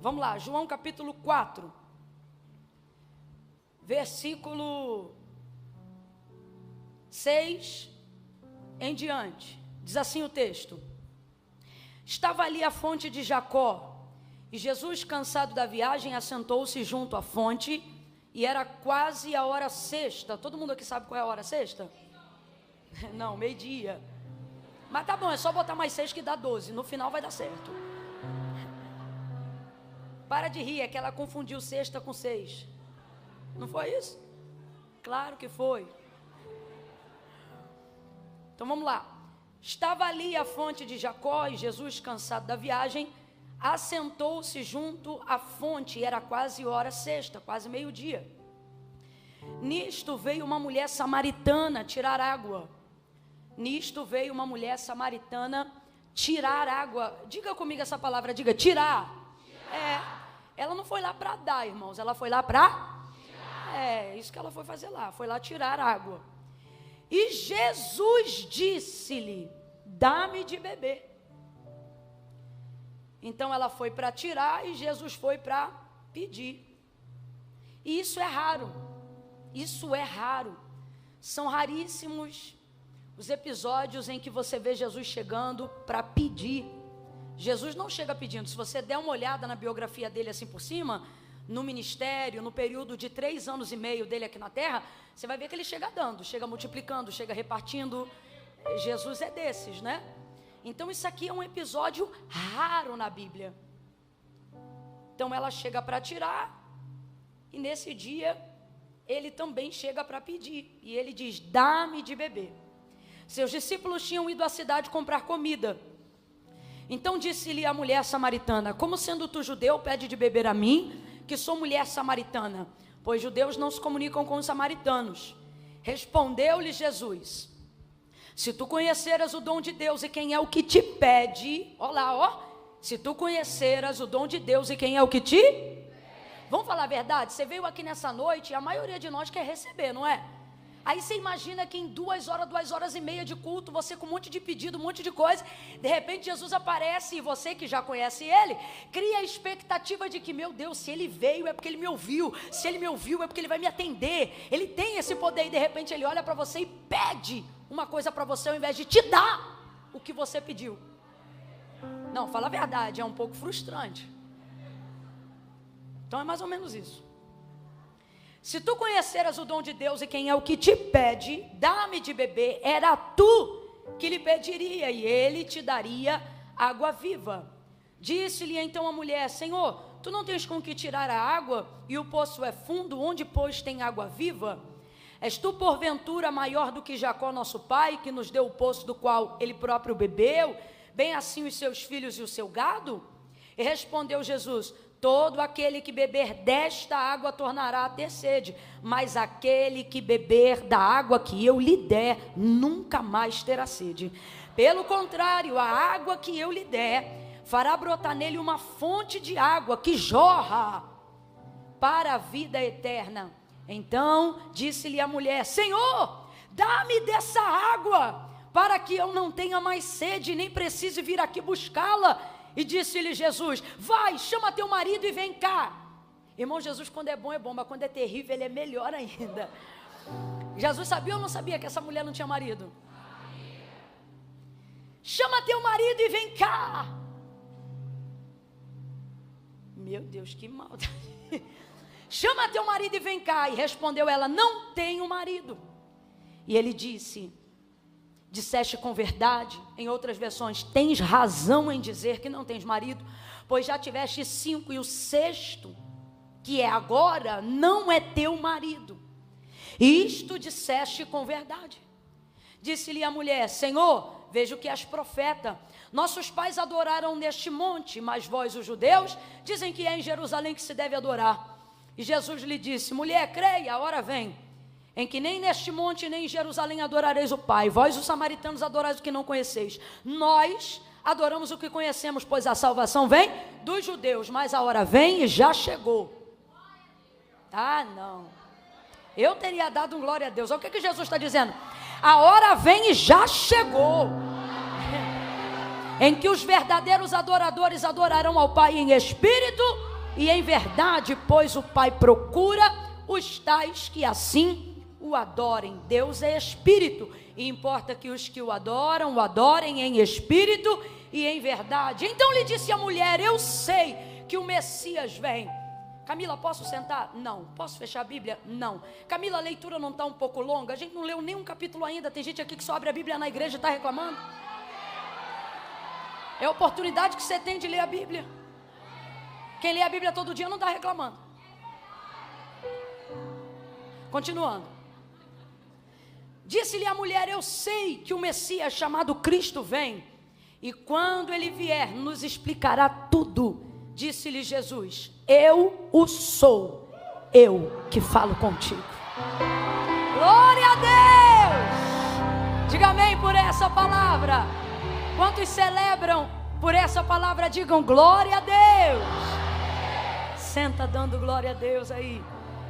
Vamos lá, João capítulo 4, versículo 6 em diante. Diz assim o texto: estava ali a fonte de Jacó, e Jesus, cansado da viagem, assentou-se junto à fonte, e era quase a hora sexta. Todo mundo aqui sabe qual é a hora sexta? Não, meio-dia. Mas tá bom, é só botar mais 6 que dá 12, no final vai dar certo. Para de rir, é que ela confundiu sexta com 6. Não foi isso? Claro que foi. Então vamos lá. Estava ali a fonte de Jacó, e Jesus, cansado da viagem, assentou-se junto à fonte, e era quase hora sexta, quase meio-dia. Nisto veio uma mulher samaritana tirar água. Tirar água. Diga comigo essa palavra, diga tirar. Ela não foi lá para dar, irmãos, ela foi lá para... isso que ela foi fazer lá, foi lá tirar água. E Jesus disse-lhe: dá-me de beber. Então ela foi para tirar e Jesus foi para pedir. E isso é raro. São raríssimos os episódios em que você vê Jesus chegando para pedir. Jesus não chega pedindo. Se você der uma olhada na biografia dele assim por cima, no ministério, no período de 3 anos e meio dele aqui na terra, você vai ver que ele chega dando, chega multiplicando, chega repartindo. Jesus é desses, né? Então isso aqui é um episódio raro na Bíblia. Então ela chega para tirar, e nesse dia ele também chega para pedir, e ele diz: dá-me de beber. Seus discípulos tinham ido à cidade comprar comida. Então disse-lhe a mulher samaritana: como sendo tu judeu, pede de beber a mim, que sou mulher samaritana? Pois judeus não se comunicam com os samaritanos. Respondeu-lhe Jesus: se tu conheceras o dom de Deus e quem é o que te pede, se tu conheceras o dom de Deus e quem é o que te... Vamos falar a verdade, você veio aqui nessa noite e a maioria de nós quer receber, não é? Aí você imagina que em 2 horas e meia de culto, você com um monte de pedido, um monte de coisa, de repente Jesus aparece, e você que já conhece ele, cria a expectativa de que, meu Deus, se ele veio é porque ele me ouviu, se ele me ouviu é porque ele vai me atender, ele tem esse poder, e de repente ele olha para você e pede uma coisa para você, ao invés de te dar o que você pediu. Não, fala a verdade, é um pouco frustrante. Então é mais ou menos isso. Se tu conheceras o dom de Deus e quem é o que te pede, dá-me de beber, era tu que lhe pediria, e ele te daria água viva. Disse-lhe então a mulher: Senhor, tu não tens com que tirar a água, e o poço é fundo, onde pois tem água viva? És tu porventura maior do que Jacó nosso pai, que nos deu o poço do qual ele próprio bebeu, bem assim os seus filhos e o seu gado? E respondeu Jesus: todo aquele que beber desta água tornará a ter sede, mas aquele que beber da água que eu lhe der, nunca mais terá sede. Pelo contrário, a água que eu lhe der, fará brotar nele uma fonte de água que jorra para a vida eterna. Então disse-lhe a mulher: Senhor, dá-me dessa água, para que eu não tenha mais sede, nem precise vir aqui buscá-la. E disse-lhe Jesus: vai, chama teu marido e vem cá. Irmão, Jesus quando é bom, mas quando é terrível, ele é melhor ainda. Jesus sabia ou não sabia que essa mulher não tinha marido? Chama teu marido e vem cá. Meu Deus, que maldade. Chama teu marido e vem cá. E respondeu ela: não tenho marido. E ele disse: disseste com verdade. Em outras versões, tens razão em dizer que não tens marido, pois já tiveste 5, e o 6º, que é agora, não é teu marido. Isto disseste com verdade. Disse-lhe a mulher: Senhor, vejo que és profeta. Nossos pais adoraram neste monte, mas vós, os judeus, dizem que é em Jerusalém que se deve adorar. E Jesus lhe disse: mulher, creia, a hora vem em que nem neste monte nem em Jerusalém adorareis o Pai. Vós, os samaritanos, adorais o que não conheceis. Nós adoramos o que conhecemos, pois a salvação vem dos judeus. Mas a hora vem e já chegou. Não. Eu teria dado um glória a Deus. Olha o que Jesus está dizendo. A hora vem e já chegou, em que os verdadeiros adoradores adorarão ao Pai em espírito e em verdade, pois o Pai procura os tais que assim o adorem. Deus é espírito, e importa que os que o adorem em espírito e em verdade. Então lhe disse a mulher: eu sei que o Messias vem. Camila, posso sentar? Não. Posso fechar a Bíblia? Não. Camila, a leitura não está um pouco longa? A gente não leu nenhum capítulo ainda. Tem gente aqui que só abre a Bíblia na igreja e está reclamando. É a oportunidade que você tem de ler a Bíblia. Quem lê a Bíblia todo dia não está reclamando. Continuando. Disse-lhe a mulher: eu sei que o Messias chamado Cristo vem, e quando ele vier nos explicará tudo. Disse-lhe Jesus: eu o sou, eu que falo contigo. Glória a Deus! Diga amém por essa palavra. Quantos celebram por essa palavra, digam glória a Deus. Senta dando glória a Deus aí.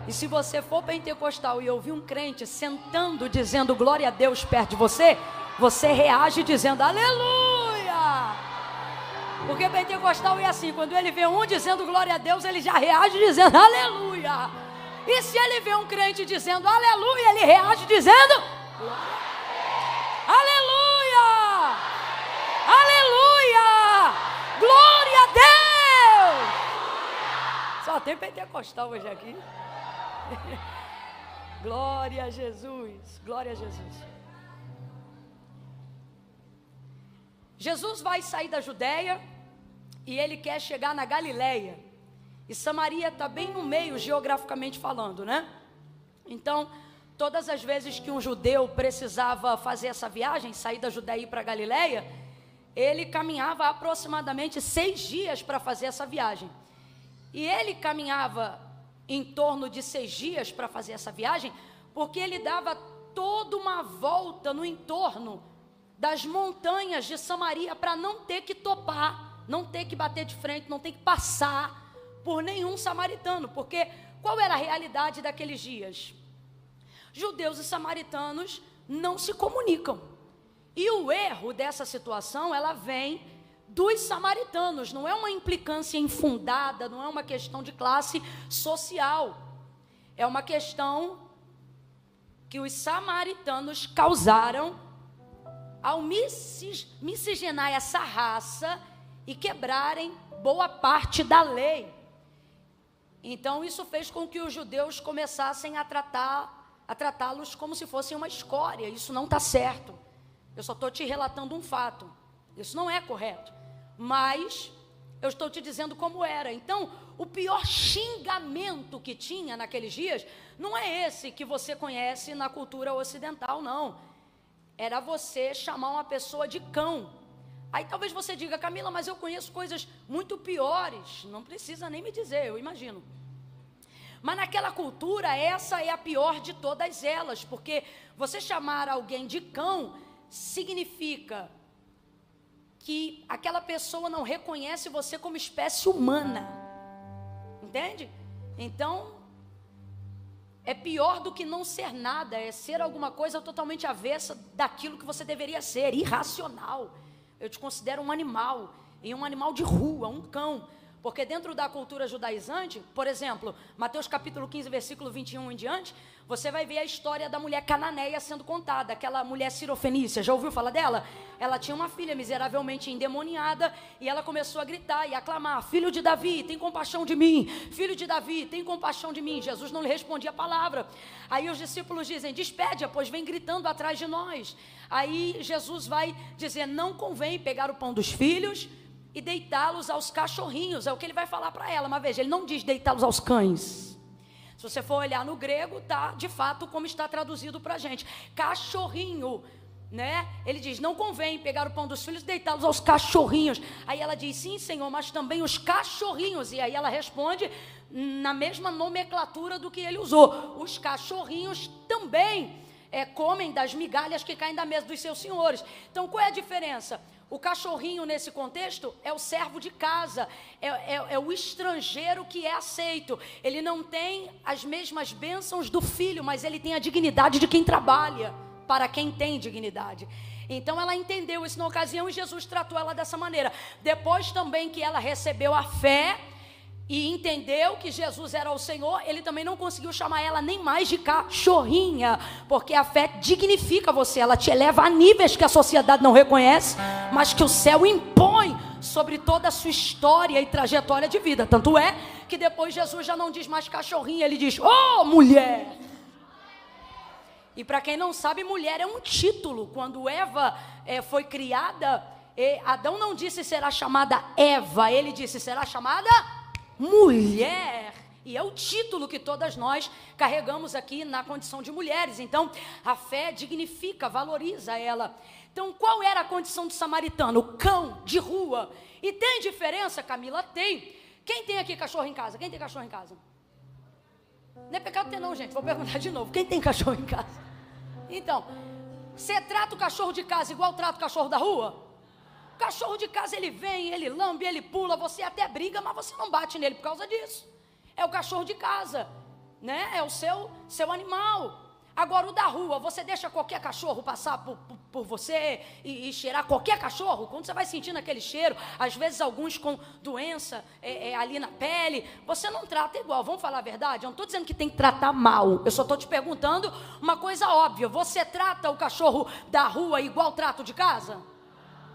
E se você for pentecostal e ouvir um crente sentando dizendo glória a Deus perto de você, você reage dizendo aleluia. Porque pentecostal é assim: quando ele vê um dizendo glória a Deus, ele já reage dizendo aleluia. E se ele vê um crente dizendo aleluia, ele reage dizendo aleluia, aleluia, glória a Deus. Só tem pentecostal hoje aqui. Glória a Jesus, glória a Jesus. Jesus vai sair da Judéia e ele quer chegar na Galileia. E Samaria está bem no meio, geograficamente falando, né? Então, todas as vezes que um judeu precisava fazer essa viagem, sair da Judéia e ir para a Galileia, ele caminhava aproximadamente 6 dias para fazer essa viagem. E ele caminhava em torno de 6 dias para fazer essa viagem, porque ele dava toda uma volta no entorno das montanhas de Samaria, para não ter que topar, não ter que bater de frente, não ter que passar por nenhum samaritano. Porque qual era a realidade daqueles dias? Judeus e samaritanos não se comunicam, e o erro dessa situação, ela vem dos samaritanos. Não é uma implicância infundada, não é uma questão de classe social, é uma questão que os samaritanos causaram ao miscigenar essa raça e quebrarem boa parte da lei. Então isso fez com que os judeus começassem a tratá-los como se fossem uma escória. Isso não está certo. Eu só estou te relatando um fato. Isso não é correto. Mas eu estou te dizendo como era. Então, o pior xingamento que tinha naqueles dias não é esse que você conhece na cultura ocidental, não. Era você chamar uma pessoa de cão. Aí talvez você diga: Camila, mas eu conheço coisas muito piores. Não precisa nem me dizer, eu imagino. Mas naquela cultura, essa é a pior de todas elas, porque você chamar alguém de cão significa que aquela pessoa não reconhece você como espécie humana. Entende? Então, é pior do que não ser nada, é ser alguma coisa totalmente avessa daquilo que você deveria ser, irracional. Eu te considero um animal, e um animal de rua, um cão. Porque dentro da cultura judaizante, por exemplo, Mateus capítulo 15, versículo 21 em diante, você vai ver a história da mulher cananeia sendo contada, aquela mulher sirofenícia. Já ouviu falar dela? Ela tinha uma filha miseravelmente endemoniada, e ela começou a gritar e a clamar: filho de Davi, tem compaixão de mim, filho de Davi, tem compaixão de mim. Jesus não lhe respondia a palavra. Aí os discípulos dizem: despede-a, pois vem gritando atrás de nós. Aí Jesus vai dizer: não convém pegar o pão dos filhos e deitá-los aos cachorrinhos. É o que ele vai falar para ela. Mas veja, ele não diz deitá-los aos cães. Se você for olhar no grego, tá de fato como está traduzido para a gente: cachorrinho, né? Ele diz: não convém pegar o pão dos filhos e deitá-los aos cachorrinhos. Aí ela diz: sim, Senhor, mas também os cachorrinhos. E aí ela responde na mesma nomenclatura do que ele usou: os cachorrinhos também comem das migalhas que caem da mesa dos seus senhores. Então qual é a diferença? O cachorrinho nesse contexto é o servo de casa, é o estrangeiro que é aceito. Ele não tem as mesmas bênçãos do filho, mas ele tem a dignidade de quem trabalha, para quem tem dignidade. Então ela entendeu isso na ocasião, e Jesus tratou ela dessa maneira. Depois também que ela recebeu a fé, e entendeu que Jesus era o Senhor, ele também não conseguiu chamar ela nem mais de cachorrinha, porque a fé dignifica você, ela te eleva a níveis que a sociedade não reconhece, mas que o céu impõe sobre toda a sua história e trajetória de vida. Tanto é que depois Jesus já não diz mais cachorrinha, ele diz, oh mulher. E para quem não sabe, mulher é um título. Quando Eva foi criada, Adão não disse será chamada Eva, ele disse será chamada mulher. E é o título que todas nós carregamos aqui na condição de mulheres. Então, a fé dignifica, valoriza ela. Então, qual era a condição do samaritano? Cão de rua. E tem diferença, Camila? Tem. Quem tem aqui cachorro em casa? Quem tem cachorro em casa? Não é pecado ter não, gente. Vou perguntar de novo. Quem tem cachorro em casa? Então, você trata o cachorro de casa igual trata o cachorro da rua? O cachorro de casa, ele vem, ele lambe, ele pula, você até briga, mas você não bate nele por causa disso. É o cachorro de casa, né? É o seu animal. Agora, o da rua, você deixa qualquer cachorro passar por você e cheirar qualquer cachorro? Quando você vai sentindo aquele cheiro, às vezes alguns com doença ali na pele, você não trata igual. Vamos falar a verdade? Eu não estou dizendo que tem que tratar mal. Eu só estou te perguntando uma coisa óbvia. Você trata o cachorro da rua igual trato de casa?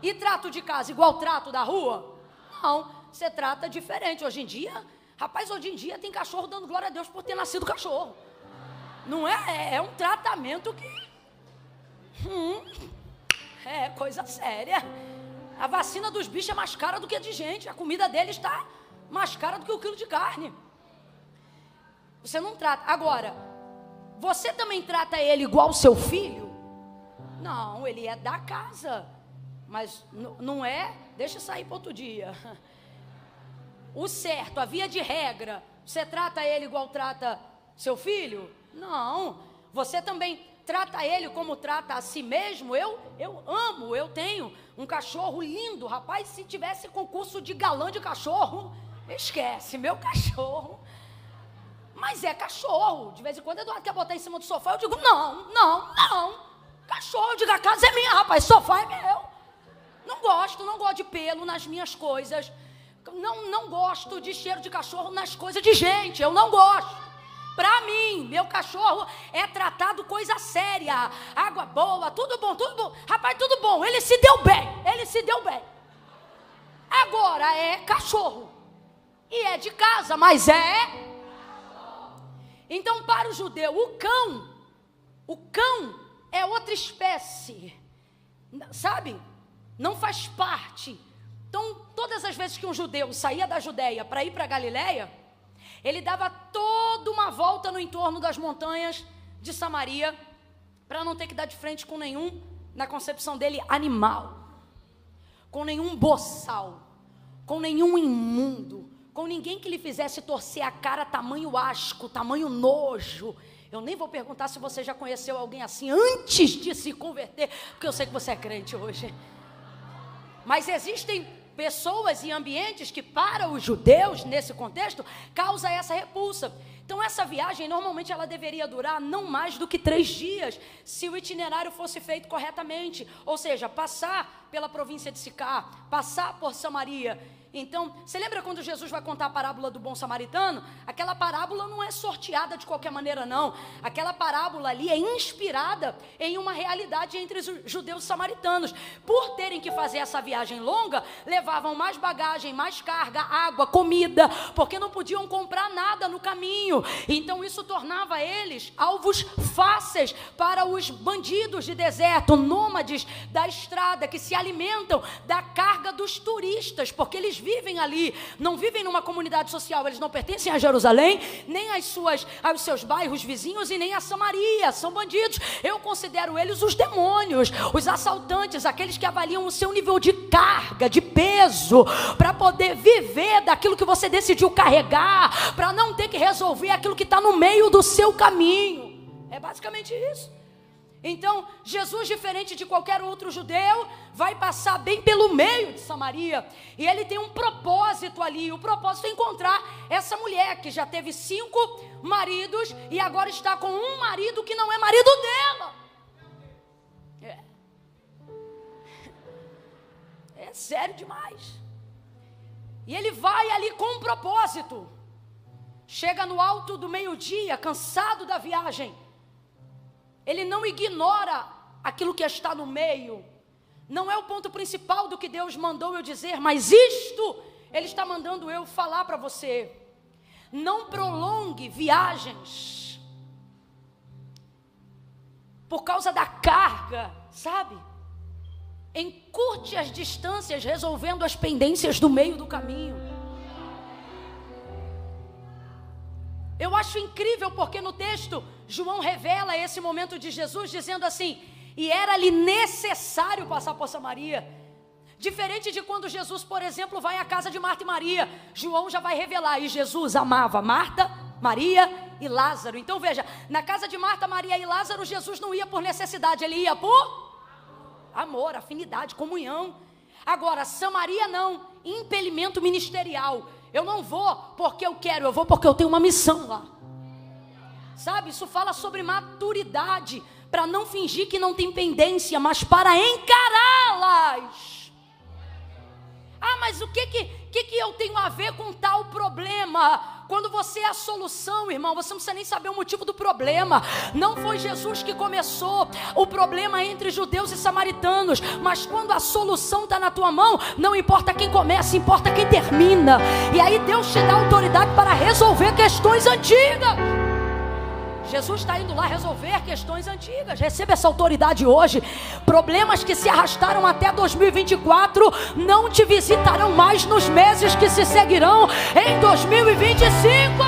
E trato de casa igual trato da rua? Não, você trata diferente. Hoje em dia, rapaz, hoje em dia tem cachorro dando glória a Deus por ter nascido cachorro. Não é? É um tratamento que... é coisa séria. A vacina dos bichos é mais cara do que a de gente. A comida deles está mais cara do que o quilo de carne. Você não trata. Agora, você também trata ele igual o seu filho? Não, ele é da casa. Mas não é, deixa eu sair para outro dia. O certo, a via de regra, você trata ele igual trata seu filho? Não. Você também trata ele como trata a si mesmo? Eu amo, eu tenho um cachorro lindo. Rapaz, se tivesse concurso de galã de cachorro, esquece, meu cachorro. Mas é cachorro. De vez em quando o Eduardo quer botar em cima do sofá, eu digo, não. Cachorro, eu digo, a casa é minha, rapaz, sofá é meu. Não gosto de pelo nas minhas coisas. Não gosto de cheiro de cachorro nas coisas de gente. Eu não gosto. Para mim, meu cachorro é tratado coisa séria. Água boa, tudo bom. Rapaz, tudo bom. Ele se deu bem. Agora é cachorro. E é de casa, mas é... Então, para o judeu, o cão é outra espécie. Sabe? Não faz parte. Então, todas as vezes que um judeu saía da Judeia para ir para Galileia, ele dava toda uma volta no entorno das montanhas de Samaria, para não ter que dar de frente com nenhum, na concepção dele, animal, com nenhum boçal, com nenhum imundo, com ninguém que lhe fizesse torcer a cara tamanho asco, tamanho nojo. Eu nem vou perguntar se você já conheceu alguém assim antes de se converter, porque eu sei que você é crente hoje. Mas existem pessoas e ambientes que para os judeus, nesse contexto, causa essa repulsa. Então essa viagem, normalmente ela deveria durar não mais do que 3 dias, se o itinerário fosse feito corretamente. Ou seja, passar pela província de Sicar, passar por Samaria. Então, você lembra quando Jesus vai contar a parábola do bom samaritano? Aquela parábola não é sorteada de qualquer maneira, não. Aquela parábola ali é inspirada em uma realidade entre os judeus e samaritanos. Por terem que fazer essa viagem longa, levavam mais bagagem, mais carga, água, comida, porque não podiam comprar nada no caminho. Então, isso tornava eles alvos fáceis para os bandidos de deserto, nômades da estrada, que se alimentam da carga dos turistas, porque eles vivem ali, não vivem numa comunidade social, eles não pertencem a Jerusalém, nem aos seus bairros vizinhos e nem a Samaria, são bandidos. Eu considero eles os demônios, os assaltantes, aqueles que avaliam o seu nível de carga, de peso, para poder viver daquilo que você decidiu carregar, para não ter que resolver aquilo que está no meio do seu caminho. É basicamente isso. Então, Jesus, diferente de qualquer outro judeu, vai passar bem pelo meio de Samaria. E ele tem um propósito ali. O propósito é encontrar essa mulher que já teve 5 maridos e agora está com um marido que não é marido dela. É sério demais. E ele vai ali com um propósito. Chega no alto do meio-dia, cansado da viagem. Ele não ignora aquilo que está no meio. Não é o ponto principal do que Deus mandou eu dizer, mas isto Ele está mandando eu falar para você. Não prolongue viagens por causa da carga, sabe? Encurte as distâncias, resolvendo as pendências do meio do caminho. Eu acho incrível porque no texto João revela esse momento de Jesus dizendo assim: e era-lhe necessário passar por Samaria. Diferente de quando Jesus, por exemplo, vai à casa de Marta e Maria, João já vai revelar, e Jesus amava Marta, Maria e Lázaro. Então veja, na casa de Marta, Maria e Lázaro, Jesus não ia por necessidade, ele ia por amor, afinidade, comunhão. Agora, Samaria não, impelimento ministerial. Eu não vou porque eu quero, eu vou porque eu tenho uma missão lá. Sabe, isso fala sobre maturidade, para não fingir que não tem pendência, mas para encará-las. Ah, mas o que eu tenho a ver com tal problema? Quando você é a solução, irmão, você não precisa nem saber o motivo do problema. Não foi Jesus que começou o problema entre judeus e samaritanos, mas quando a solução está na tua mão, não importa quem começa, importa quem termina. E aí Deus te dá autoridade para resolver questões antigas. Jesus está indo lá resolver questões antigas. Receba essa autoridade hoje. Problemas que se arrastaram até 2024 não te visitarão mais nos meses que se seguirão em 2025.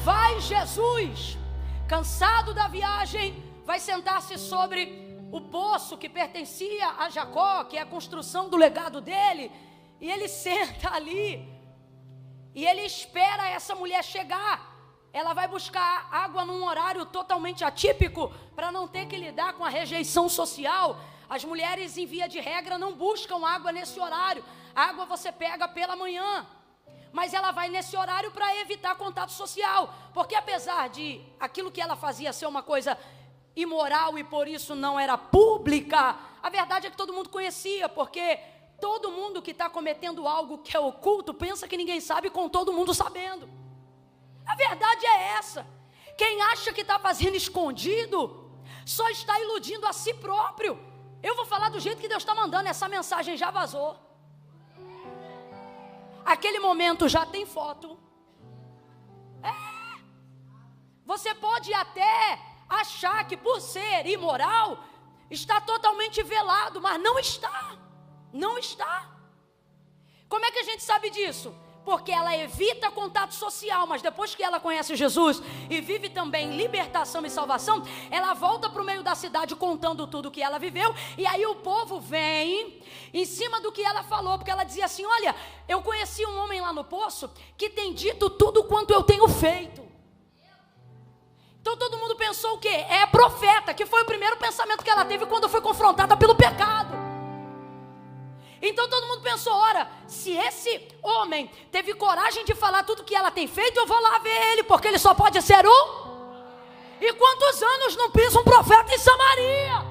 Vai Jesus, cansado da viagem, vai sentar-se sobre o poço que pertencia a Jacó, que é a construção do legado dele. E ele senta ali. E ele espera essa mulher chegar. Ela vai buscar água num horário totalmente atípico, para não ter que lidar com a rejeição social. As mulheres, em via de regra, não buscam água nesse horário. A água você pega pela manhã. Mas ela vai nesse horário para evitar contato social. Porque apesar de aquilo que ela fazia ser uma coisa imoral e por isso não era pública, a verdade é que todo mundo conhecia, porque todo mundo que está cometendo algo que é oculto pensa que ninguém sabe, com todo mundo sabendo. A verdade é essa. Quem acha que está fazendo escondido só está iludindo a si próprio. Eu vou falar do jeito que Deus está mandando. Essa mensagem já vazou. Aquele momento já tem foto. Você pode até achar que por ser imoral está totalmente velado, mas não está. Não está. Como é que a gente sabe disso? Porque ela evita contato social, mas depois que ela conhece Jesus e vive também libertação e salvação, ela volta para o meio da cidade contando tudo que ela viveu, e aí o povo vem em cima do que ela falou, porque ela dizia assim: olha, eu conheci um homem lá no poço que tem dito tudo quanto eu tenho feito. Então todo mundo pensou o quê? É profeta, que foi o primeiro pensamento que ela teve quando foi confrontada pelo pecado. Então todo mundo pensou: ora, se esse homem teve coragem de falar tudo que ela tem feito, eu vou lá ver ele, porque ele só pode ser E quantos anos não pisa um profeta em Samaria?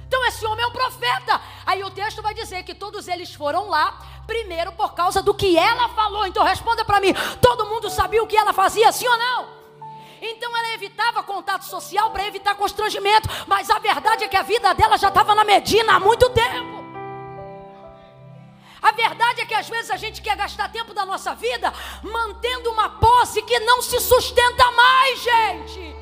Então esse homem é um profeta. Aí o texto vai dizer que todos eles foram lá, primeiro por causa do que ela falou. Então responda para mim: todo mundo sabia o que ela fazia, sim ou não? Então ela evitava contato social para evitar constrangimento, mas a verdade é que a vida dela já estava na Medina há muito tempo. A verdade é que às vezes a gente quer gastar tempo da nossa vida mantendo uma pose que não se sustenta mais, gente.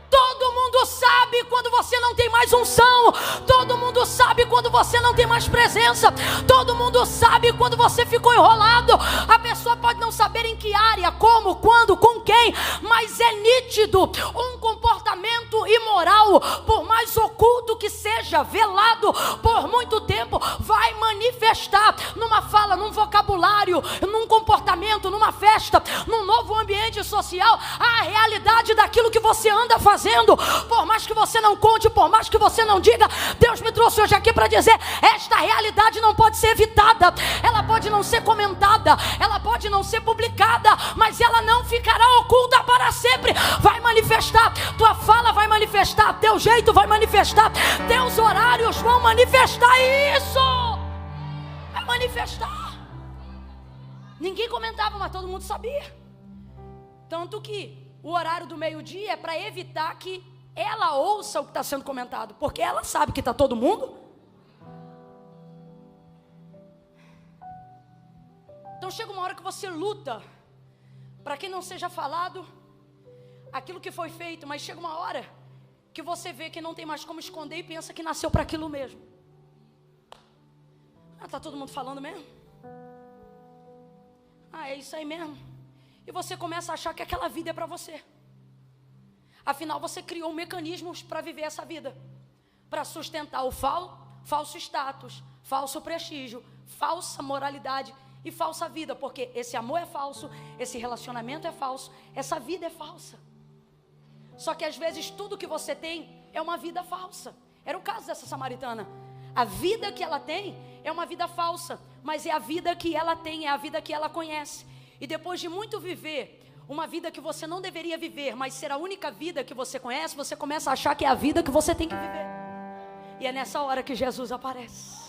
Todo mundo sabe quando você não tem mais unção. Todo mundo sabe quando você não tem mais presença. Todo mundo sabe quando você ficou enrolado. A pessoa pode não saber em que área, como, quando, com quem, mas é nítido. Um comportamento imoral, por mais oculto que seja, velado por muito tempo, vai manifestar numa fala, num vocabulário, num comportamento, numa festa, num novo ambiente social, a realidade daquilo que você anda fazendo. Por mais que você não conte, por mais que você não diga, Deus me trouxe hoje aqui para dizer: esta realidade não pode ser evitada. Ela pode pode não ser comentada, ela pode não ser publicada, mas ela não ficará oculta para sempre. Vai manifestar, tua fala vai manifestar, teu jeito vai manifestar, teus horários vão manifestar isso. Vai manifestar. Ninguém comentava, mas todo mundo sabia. Tanto que o horário do meio-dia é para evitar que ela ouça o que está sendo comentado, porque ela sabe que está todo mundo. Então chega uma hora que você luta para que não seja falado aquilo que foi feito, mas chega uma hora que você vê que não tem mais como esconder e pensa que nasceu para aquilo mesmo. Está todo mundo falando mesmo? É isso aí mesmo. E você começa a achar que aquela vida é para você. Afinal, você criou mecanismos para viver essa vida, para sustentar o falso status, falso prestígio, falsa moralidade e falsa vida, porque esse amor é falso, esse relacionamento é falso, essa vida é falsa. Só que às vezes tudo que você tem é uma vida falsa. Era o caso dessa samaritana. A vida que ela tem é uma vida falsa, mas é a vida que ela tem, é a vida que ela conhece. E depois de muito viver uma vida que você não deveria viver, mas ser a única vida que você conhece, você começa a achar que é a vida que você tem que viver. E é nessa hora que Jesus aparece.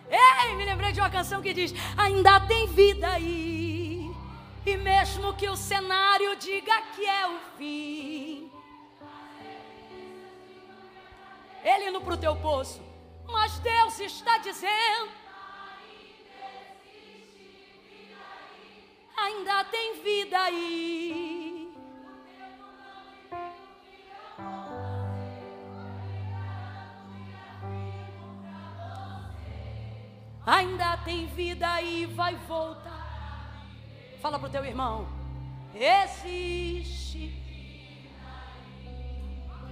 Ei, me lembrei de uma canção que diz: ainda tem vida aí, e mesmo que o cenário diga que é o fim, ele indo para o teu poço, mas Deus está dizendo: ainda tem vida aí. Ainda tem vida aí, vai voltar. Fala pro teu irmão: existe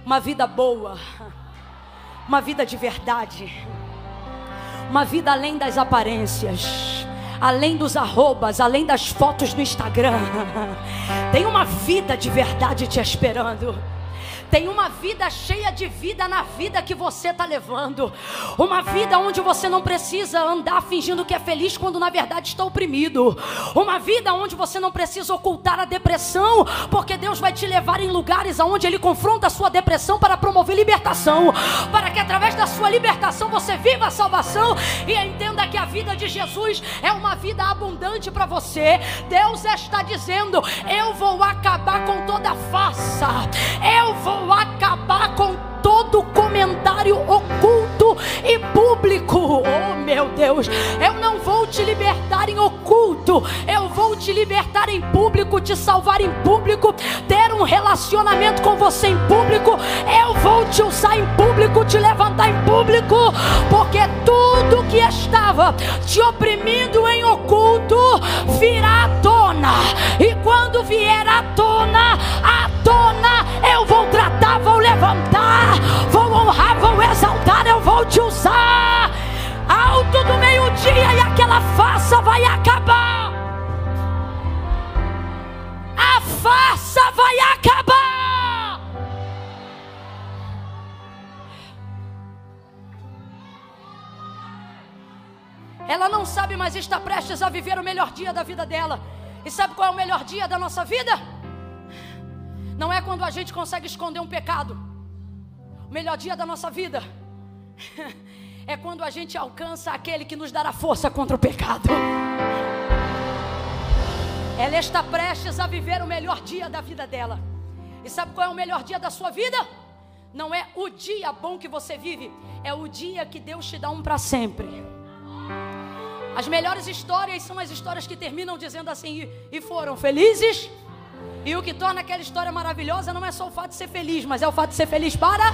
uma vida boa, uma vida de verdade, uma vida além das aparências, além dos arrobas, além das fotos no Instagram. Tem uma vida de verdade te esperando. Tem uma vida cheia de vida na vida que você está levando. Uma vida onde você não precisa andar fingindo que é feliz quando na verdade está oprimido. Uma vida onde você não precisa ocultar a depressão, porque Deus vai te levar em lugares onde Ele confronta a sua depressão para promover libertação, para que através da sua libertação você viva a salvação e entenda que a vida de Jesus é uma vida abundante para você. Deus está dizendo: eu vou acabar com toda farsa, eu vou acabar com todo comentário oculto e público. Oh meu Deus, eu não vou te libertar em oculto, eu vou te libertar em público, te salvar em público, ter um relacionamento com você em público. Eu vou te usar em público, te levantar em público, porque tudo que estava te oprimindo em oculto virá à tona, e quando vier à tona, eu vou tratar, vou levantar, vou honrar, vou exaltar, eu vou te usar. Alto do meio-dia e aquela farsa vai acabar. A farsa vai acabar. Ela não sabe, mas está prestes a viver o melhor dia da vida dela. E sabe qual é o melhor dia da nossa vida? Não é quando a gente consegue esconder um pecado. O melhor dia da nossa vida é quando a gente alcança aquele que nos dará força contra o pecado. Ela está prestes a viver o melhor dia da vida dela. E sabe qual é o melhor dia da sua vida? Não é o dia bom que você vive, é o dia que Deus te dá um para sempre. As melhores histórias são as histórias que terminam dizendo assim: e foram felizes. E o que torna aquela história maravilhosa não é só o fato de ser feliz, mas é o fato de ser feliz para...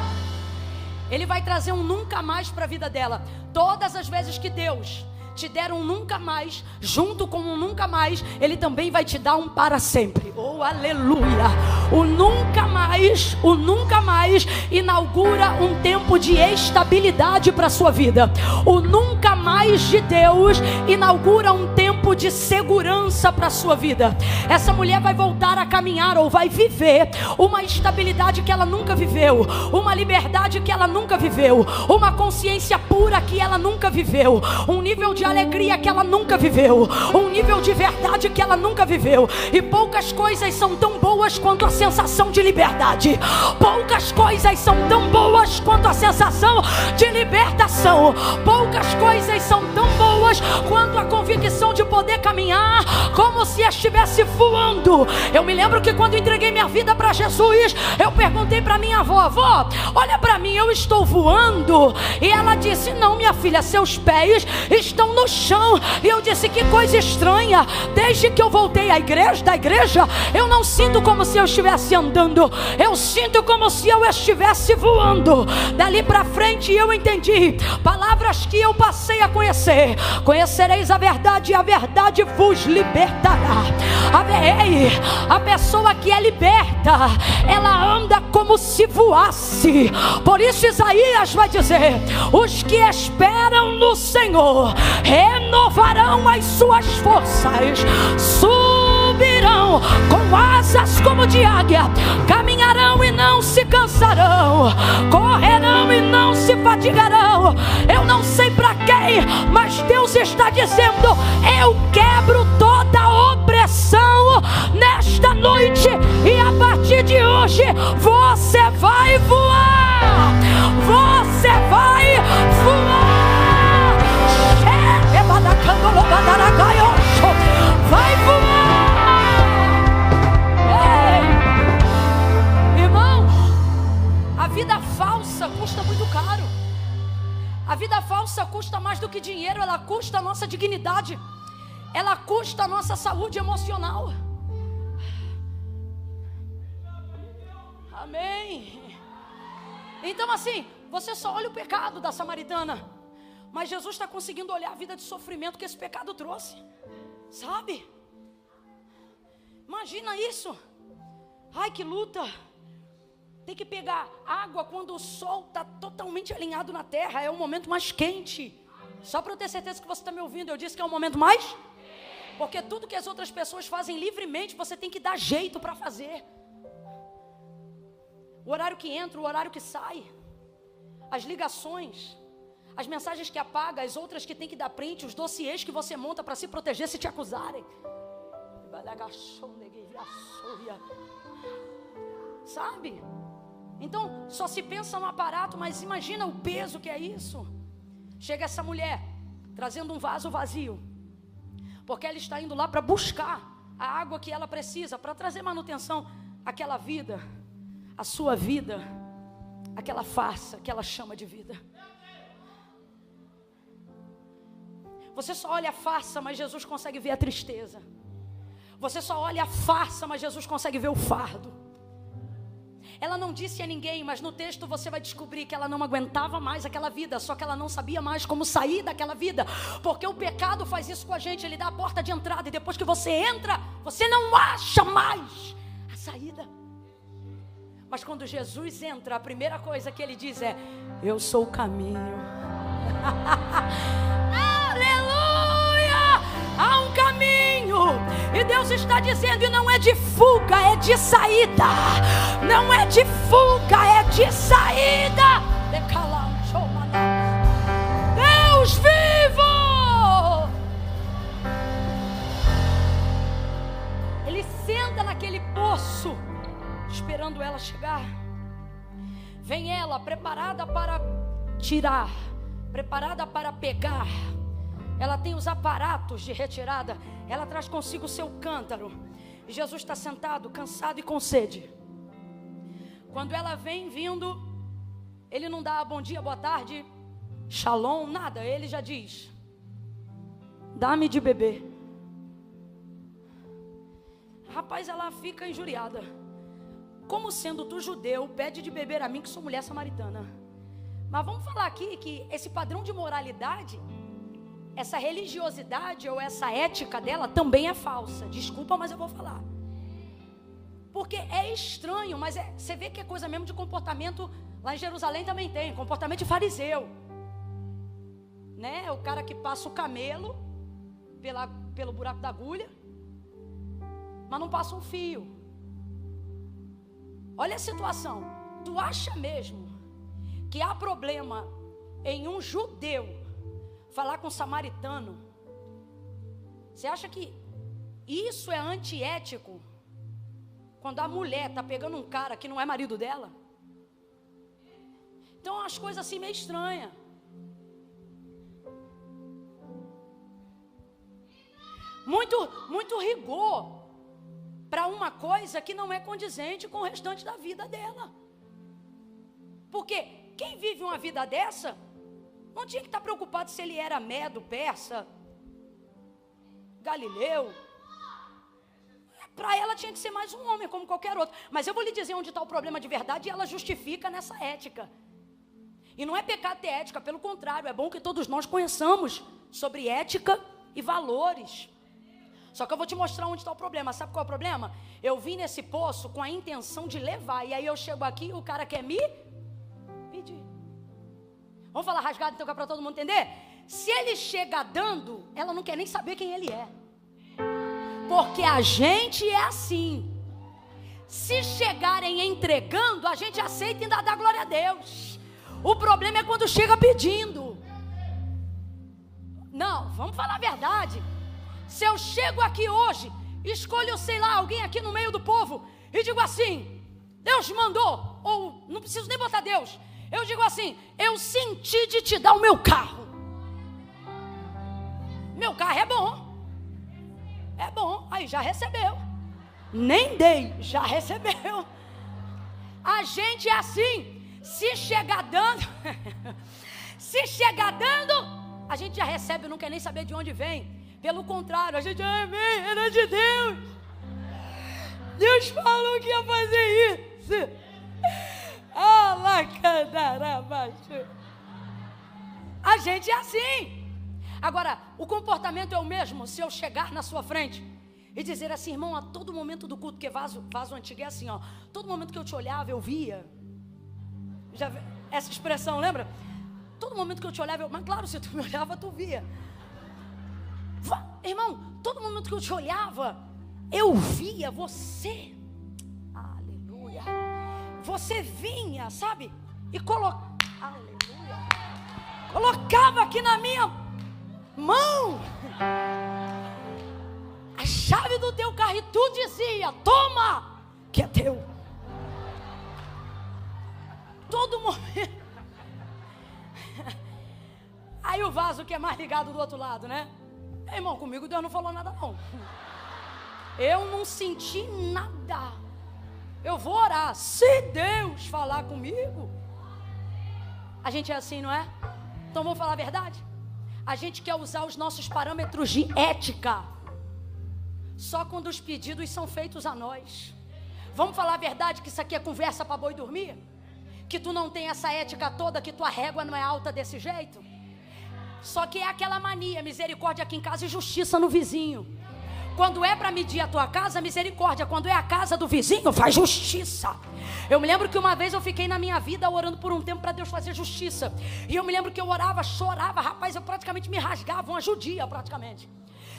Ele vai trazer um nunca mais para a vida dela. Todas as vezes que Deus te der um nunca mais, junto com um nunca mais, Ele também vai te dar um para sempre. Oh, aleluia! O nunca mais inaugura um tempo de estabilidade para a sua vida. O nunca mais de Deus inaugura um tempo algo de segurança para a sua vida. Essa mulher vai voltar a caminhar, ou vai viver uma estabilidade que ela nunca viveu, uma liberdade que ela nunca viveu, uma consciência pura que ela nunca viveu, um nível de alegria que ela nunca viveu, um nível de verdade que ela nunca viveu. E poucas coisas são tão boas quanto a sensação de liberdade. Poucas coisas são tão boas quanto a sensação de libertação. Poucas coisas são tão boas quanto a convicção de poder caminhar como se estivesse voando. Eu me lembro que quando entreguei minha vida para Jesus, eu perguntei para minha avó: avó, olha para mim, eu estou voando? E ela disse: não, minha filha, seus pés estão no chão. E eu disse: que coisa estranha, desde que eu voltei da igreja, eu não sinto como se eu estivesse andando, eu sinto como se eu estivesse voando. Dali para frente eu entendi palavras que eu passei a conhecer: conhecereis a verdade e a verdade vos libertará. A pessoa que é liberta, ela anda como se voasse. Por isso Isaías vai dizer: os que esperam no Senhor renovarão as suas forças, subirão com asas como de águia, caminharão e não se cansarão, correrão e não se fatigarão. Eu não sei para quem, mas Deus está dizendo: eu quebro toda opressão nesta noite, e a partir de hoje você vai voar. Você vai voar. Vai voar. Ei, irmãos, a vida falsa custa muito caro. A vida falsa custa mais do que dinheiro. Ela custa a nossa dignidade, ela custa a nossa saúde emocional. Amém. Então assim, você só olha o pecado da samaritana, mas Jesus está conseguindo olhar a vida de sofrimento que esse pecado trouxe, sabe? Imagina isso. Ai, que luta. Tem que pegar água quando o sol está totalmente alinhado na terra. É o momento mais quente. Só para eu ter certeza que você está me ouvindo, eu disse que é o momento mais, porque tudo que as outras pessoas fazem livremente, você tem que dar jeito para fazer. O horário que entra, o horário que sai, as ligações, as mensagens que apaga, as outras que tem que dar print, os dossiês que você monta para se proteger se te acusarem. Sabe? Então só se pensa no aparato, mas imagina o peso que é isso. Chega essa mulher trazendo um vaso vazio, porque ela está indo lá para buscar a água que ela precisa para trazer manutenção àquela vida, a sua vida, aquela farsa que ela chama de vida. Você só olha a farsa, mas Jesus consegue ver a tristeza. Você só olha a farsa, mas Jesus consegue ver o fardo. Ela não disse a ninguém, mas no texto você vai descobrir que ela não aguentava mais aquela vida, só que ela não sabia mais como sair daquela vida, porque o pecado faz isso com a gente. Ele dá a porta de entrada, e depois que você entra, você não acha mais a saída. Mas quando Jesus entra, a primeira coisa que ele diz é: eu sou o caminho. Aleluia! Há um caminho, e Deus está dizendo, e não é de fuga, é de saída. Não é de fuga, é de saída. Deus vivo! Ele senta naquele poço, esperando ela chegar. Vem ela preparada para tirar, preparada para pegar. Ela tem os aparatos de retirada. Ela traz consigo o seu cântaro. E Jesus está sentado, cansado e com sede. Quando ela vem vindo, ele não dá bom dia, boa tarde, shalom, nada. Ele já diz: dá-me de beber. Rapaz, ela fica injuriada. Como sendo tu judeu, pede de beber a mim que sou mulher samaritana? Mas vamos falar aqui que esse padrão de moralidade, essa religiosidade ou essa ética dela também é falsa. Desculpa, mas eu vou falar. Porque é estranho, mas você vê que é coisa mesmo de comportamento. Lá em Jerusalém também tem comportamento de fariseu, né? O cara que passa o camelo pelo buraco da agulha, mas não passa um fio. Olha a situação. Tu acha mesmo que há problema em um judeu falar com um samaritano? Você acha que isso é antiético? Quando a mulher está pegando um cara que não é marido dela? Então, umas coisas assim meio estranhas. Muito rigor para uma coisa que não é condizente com o restante da vida dela. Porque quem vive uma vida dessa não tinha que estar preocupado se ele era medo, persa, galileu. Para ela tinha que ser mais um homem como qualquer outro. Mas eu vou lhe dizer onde está o problema de verdade, e ela justifica nessa ética. E não é pecado ter ética, pelo contrário, é bom que todos nós conheçamos sobre ética e valores. Só que eu vou te mostrar onde está o problema. Sabe qual é o problema? Eu vim nesse poço com a intenção de levar, e aí eu chego aqui e o cara quer me pedir. Vamos falar rasgado então, para todo mundo entender? Se ele chega dando, ela não quer nem saber quem ele é. Porque a gente é assim. Se chegarem entregando, a gente aceita e ainda dá glória a Deus. O problema é quando chega pedindo. Não, vamos falar a verdade. Se eu chego aqui hoje, escolho, sei lá, alguém aqui no meio do povo e digo assim: Deus mandou, ou não preciso nem botar Deus, eu digo assim: eu senti de te dar o meu carro. Meu carro é bom. É bom, aí já recebeu. Nem dei, já recebeu. A gente é assim. Se chegar dando se chegar dando, a gente já recebe, não quer nem saber de onde vem. Pelo contrário, a gente, amém, era de Deus. Deus falou que ia fazer isso. A gente é assim. Agora, o comportamento é o mesmo se eu chegar na sua frente e dizer assim: irmão, a todo momento do culto, porque vaso antigo é assim, ó, todo momento que eu te olhava, eu via. Já essa expressão, lembra? Todo momento que eu te olhava, mas claro, se tu me olhava, tu via. Irmão, todo momento que eu te olhava, eu via você. Aleluia. Você vinha, sabe? E aleluia. Colocava aqui na minha mão a chave do teu carro e tu dizia: toma, que é teu. Todo momento. Aí o vaso que é mais ligado do outro lado, né? Irmão, comigo Deus não falou nada não. Eu não senti nada. Eu vou orar. Se Deus falar comigo. A gente é assim, não é? Então vamos falar a verdade? A gente quer usar os nossos parâmetros de ética só quando os pedidos são feitos a nós. Vamos falar a verdade que isso aqui é conversa para boi dormir? Que tu não tem essa ética toda, que tua régua não é alta desse jeito? Só que é aquela mania, misericórdia aqui em casa e justiça no vizinho. Quando é para medir a tua casa, misericórdia. Quando é a casa do vizinho, faz justiça. Eu me lembro que uma vez eu fiquei na minha vida orando por um tempo para Deus fazer justiça. E eu me lembro que eu orava, chorava, rapaz, eu praticamente me rasgava, uma judia praticamente.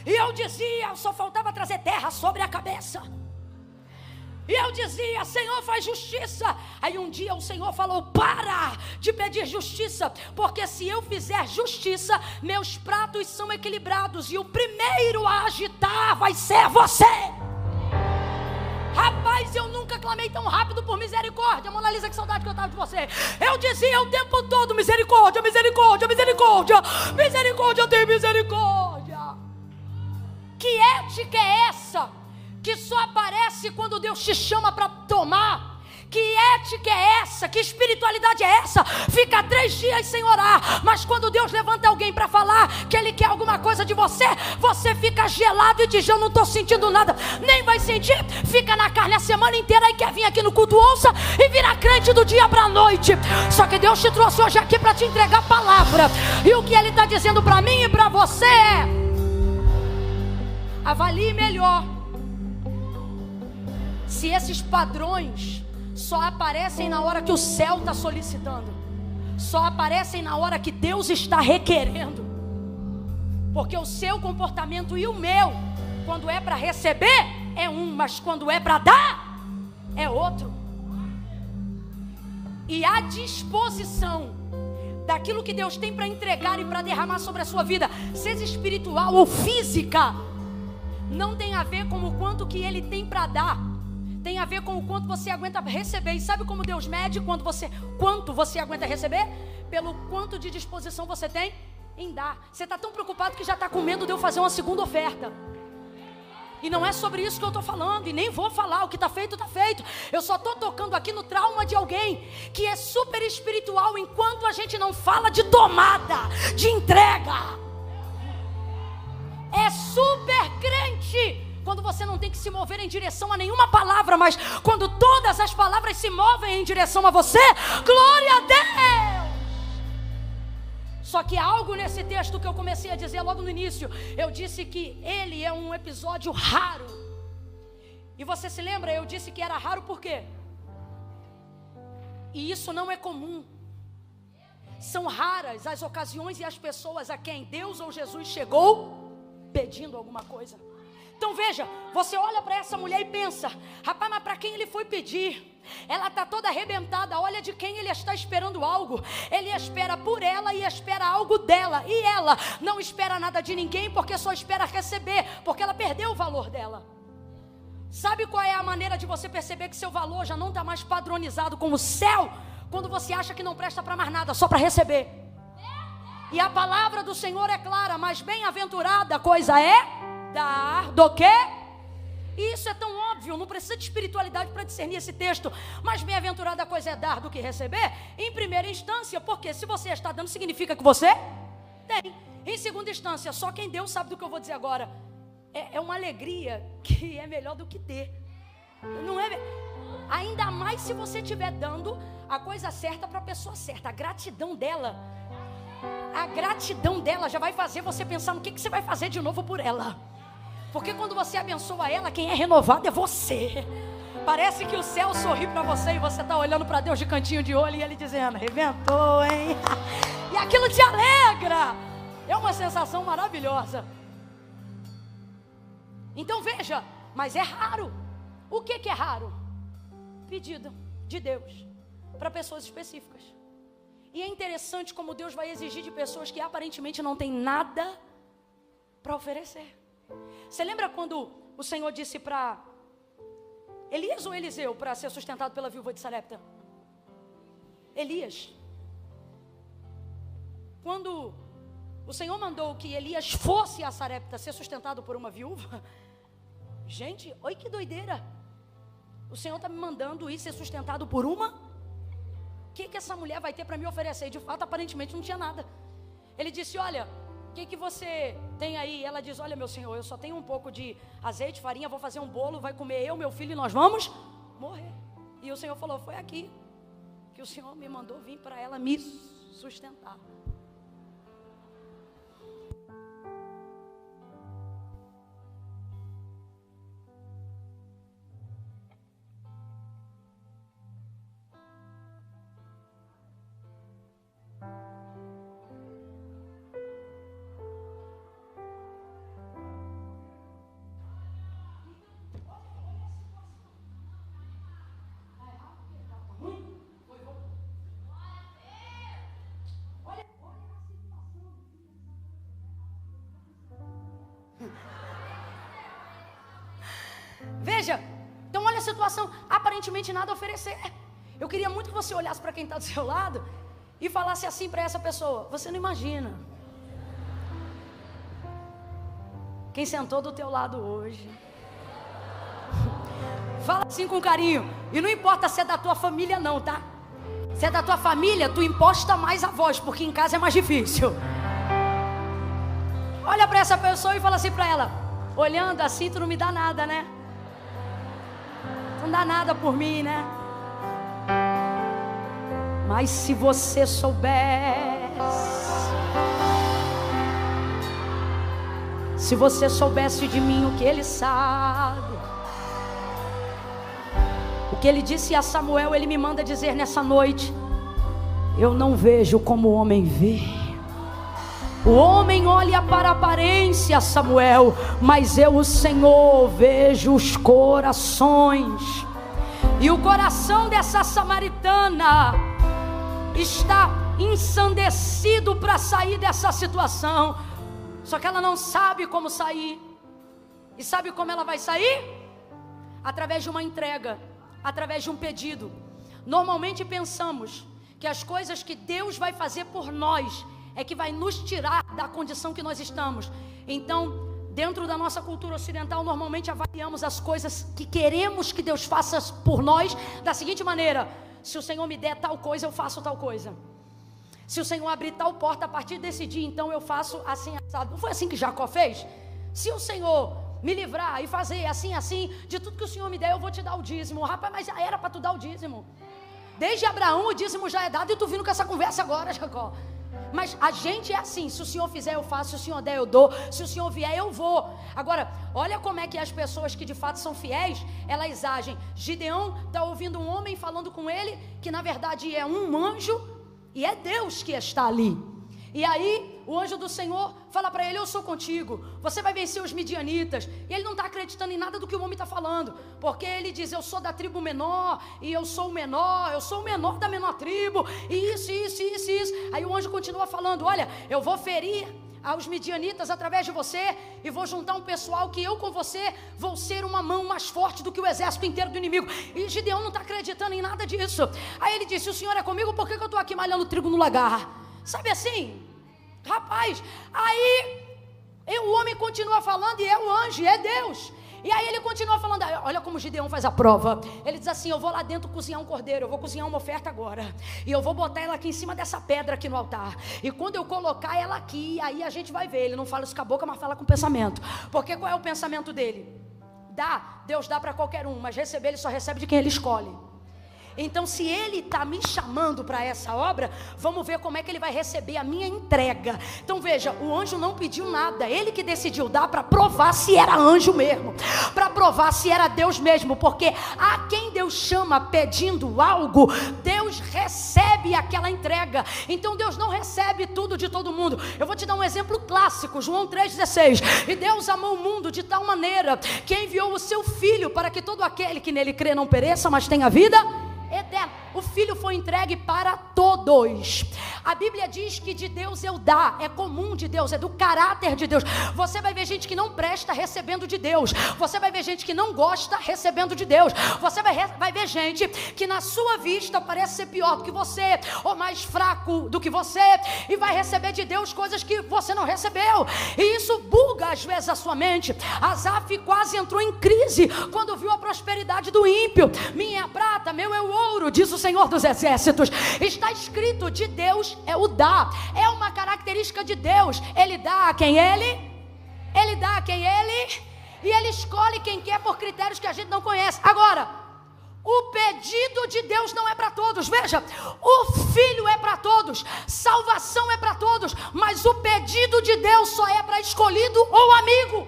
E eu dizia, só faltava trazer terra sobre a cabeça. E eu dizia: Senhor, faz justiça. Aí um dia o Senhor falou: para de pedir justiça, porque se eu fizer justiça, meus pratos são equilibrados, e o primeiro a agitar vai ser você. Rapaz, eu nunca clamei tão rápido por misericórdia. Mona Lisa, que saudade que eu estava de você. Eu dizia o tempo todo: misericórdia, misericórdia, misericórdia, misericórdia, tem misericórdia. Que ética é essa que só aparece quando Deus te chama para tomar? Que ética é essa? Que espiritualidade é essa? Fica 3 dias sem orar, mas quando Deus levanta alguém para falar que Ele quer alguma coisa de você, você fica gelado e diz: eu não estou sentindo nada. Nem vai sentir, fica na carne a semana inteira e quer vir aqui no culto, ouça e virar crente do dia para a noite. Só que Deus te trouxe hoje aqui para te entregar a palavra, e o que Ele está dizendo para mim e para você é: avalie melhor se esses padrões só aparecem na hora que o céu está solicitando, só aparecem na hora que Deus está requerendo. Porque o seu comportamento e o meu, quando é para receber, é um, mas quando é para dar, é outro. E a disposição daquilo que Deus tem para entregar e para derramar sobre a sua vida, seja espiritual ou física, não tem a ver com o quanto que Ele tem para dar, tem a ver com o quanto você aguenta receber. E sabe como Deus mede quanto você aguenta receber? Pelo quanto de disposição você tem em dar. Você está tão preocupado que já está com medo de eu fazer uma segunda oferta. E não é sobre isso que eu estou falando, e nem vou falar. O que está feito, está feito. Eu só estou tocando aqui no trauma de alguém que é super espiritual, enquanto a gente não fala de tomada, de entrega. É super crente quando você não tem que se mover em direção a nenhuma palavra, mas quando todas as palavras se movem em direção a você, glória a Deus. Só que há algo nesse texto que eu comecei a dizer logo no início. Eu disse que ele é um episódio raro. E você se lembra? Eu disse que era raro por quê? E isso não é comum. São raras as ocasiões e as pessoas a quem Deus ou Jesus chegou pedindo alguma coisa. Então veja, você olha para essa mulher e pensa: rapaz, mas para quem ele foi pedir? Ela está toda arrebentada. Olha de quem ele está esperando algo. Ele espera por ela e espera algo dela. E ela não espera nada de ninguém, porque só espera receber, porque ela perdeu o valor dela. Sabe qual é a maneira de você perceber que seu valor já não está mais padronizado com o céu? Quando você acha que não presta para mais nada, só para receber. E a palavra do Senhor é clara: mas bem-aventurada coisa é dar do que? E isso é tão óbvio, não precisa de espiritualidade para discernir esse texto. Mas bem-aventurada coisa é dar do que receber, em primeira instância, porque se você está dando, significa que você tem. Em segunda instância, só quem deu sabe do que eu vou dizer agora. É uma alegria que é melhor do que ter. Não é? Ainda mais se você estiver dando a coisa certa para a pessoa certa. A gratidão dela já vai fazer você pensar no que você vai fazer de novo por ela. Porque quando você abençoa ela, quem é renovado é você. Parece que o céu sorri para você e você está olhando para Deus de cantinho de olho e Ele dizendo: arrebentou, hein? E aquilo te alegra. É uma sensação maravilhosa. Então veja, mas é raro. O que é raro? Pedido de Deus para pessoas específicas. E é interessante como Deus vai exigir de pessoas que aparentemente não têm nada para oferecer. Você lembra quando o Senhor disse para Elias ou Eliseu para ser sustentado pela viúva de Sarepta? Elias. Quando o Senhor mandou que Elias fosse a Sarepta ser sustentado por uma viúva, gente, olha que doideira. O Senhor está me mandando ir ser sustentado por uma? O que essa mulher vai ter para me oferecer? E de fato, aparentemente não tinha nada. Ele disse: olha, o que você tem aí? Ela diz: olha, meu senhor, eu só tenho um pouco de azeite, farinha, vou fazer um bolo, vai comer eu, meu filho, e nós vamos morrer. E o Senhor falou: foi aqui que o Senhor me mandou vir para ela me sustentar. Veja, então olha a situação, aparentemente nada a oferecer. Eu queria muito que você olhasse para quem está do seu lado e falasse assim para essa pessoa: você não imagina quem sentou do teu lado hoje. Fala assim com carinho. E não importa se é da tua família não, tá? Se é da tua família, tu imposta mais a voz, porque em casa é mais difícil. Olha para essa pessoa e fala assim para ela: olhando assim tu não me dá nada, né? Não dá nada por mim, né? Mas se você soubesse, se você soubesse de mim o que ele sabe, o que ele disse a Samuel, ele me manda dizer nessa noite: eu não vejo como o homem vê, O homem olha para a aparência, Samuel, mas eu, o Senhor, vejo os corações. E o coração dessa samaritana está ensandecido para sair dessa situação. Só que ela não sabe como sair. E sabe como ela vai sair? Através de uma entrega, através de um pedido. Normalmente pensamos que as coisas que Deus vai fazer por nós é que vai nos tirar da condição que nós estamos. Então, dentro da nossa cultura ocidental, normalmente avaliamos as coisas que queremos que Deus faça por nós da seguinte maneira: se o Senhor me der tal coisa, eu faço tal coisa. Se o Senhor abrir tal porta a partir desse dia, então eu faço assim, assado. Não foi assim que Jacó fez? Se o Senhor me livrar e fazer assim, de tudo que o Senhor me der, eu vou te dar o dízimo. Rapaz, mas já era para tu dar o dízimo. Desde Abraão o dízimo já é dado, e tu vindo com essa conversa agora, Jacó. Mas a gente é assim: se o Senhor fizer, eu faço. Se o Senhor der, eu dou. Se o Senhor vier, eu vou. Agora, olha como é que as pessoas que de fato são fiéis, elas agem. Gideão está ouvindo um homem falando com ele, que na verdade é um anjo, e é Deus que está ali. E aí o anjo do Senhor fala para ele: eu sou contigo, você vai vencer os midianitas. E ele não está acreditando em nada do que o homem está falando, porque ele diz: eu sou da tribo menor, e eu sou o menor da menor tribo, e isso. Aí o anjo continua falando: olha, eu vou ferir aos midianitas através de você, e vou juntar um pessoal que eu com você vou ser uma mão mais forte do que o exército inteiro do inimigo. E Gideão não está acreditando em nada disso. Aí ele disse: o Senhor é comigo, por que eu estou aqui malhando trigo no lagar? Sabe assim? Rapaz, aí o homem continua falando, e é o anjo, e é Deus. E aí ele continua falando. Olha como Gideão faz a prova. Ele diz assim: eu vou lá dentro cozinhar um cordeiro, eu vou cozinhar uma oferta agora, e eu vou botar ela aqui em cima dessa pedra aqui no altar. E quando eu colocar ela aqui, aí a gente vai ver. Ele não fala isso com a boca, mas fala com o pensamento. Porque qual é o pensamento dele? Deus dá para qualquer um, mas receber ele só recebe de quem ele escolhe. Então, se ele está me chamando para essa obra, vamos ver como é que ele vai receber a minha entrega. Então veja, o anjo não pediu nada, ele que decidiu dar para provar se era anjo mesmo, para provar se era Deus mesmo. Porque a quem Deus chama pedindo algo, Deus recebe aquela entrega. Então Deus não recebe tudo de todo mundo. Eu vou te dar um exemplo clássico, João 3,16. E Deus amou o mundo de tal maneira que enviou o seu Filho, para que todo aquele que nele crê não pereça, mas tenha vida eterno. O Filho foi entregue para todos. A Bíblia diz que de Deus é o dar, é comum de Deus, é do caráter de Deus. Você vai ver gente que não presta recebendo de Deus. Você vai ver gente que não gosta recebendo de Deus. Você vai ver gente que na sua vista parece ser pior do que você, ou mais fraco do que você, e vai receber de Deus coisas que você não recebeu. E isso buga às vezes a sua mente. Asaf quase entrou em crise quando viu a prosperidade do ímpio. Minha é a prata, meu é o ouro, diz o Senhor dos Exércitos. Está escrito: de Deus é o dar. É uma característica de Deus. Ele dá a quem Ele dá a quem Ele, e Ele escolhe quem quer por critérios que a gente não conhece. Agora, o pedido de Deus não é para todos. Veja, o Filho é para todos, salvação é para todos, mas o pedido de Deus só é para escolhido ou amigo.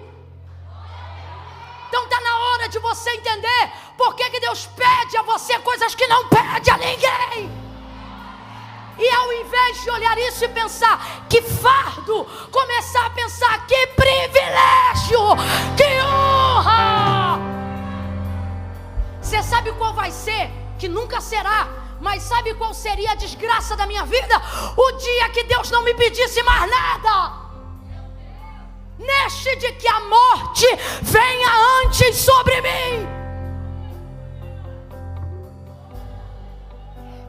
Então está na hora de você entender por que Deus pede a você coisas que não pede a ninguém. E ao invés de olhar isso e pensar que fardo, começar a pensar que privilégio, que honra. Você sabe qual vai ser? Que nunca será. Mas sabe qual seria a desgraça da minha vida? O dia que Deus não me pedisse mais nada. Neste de que a morte venha antes sobre mim,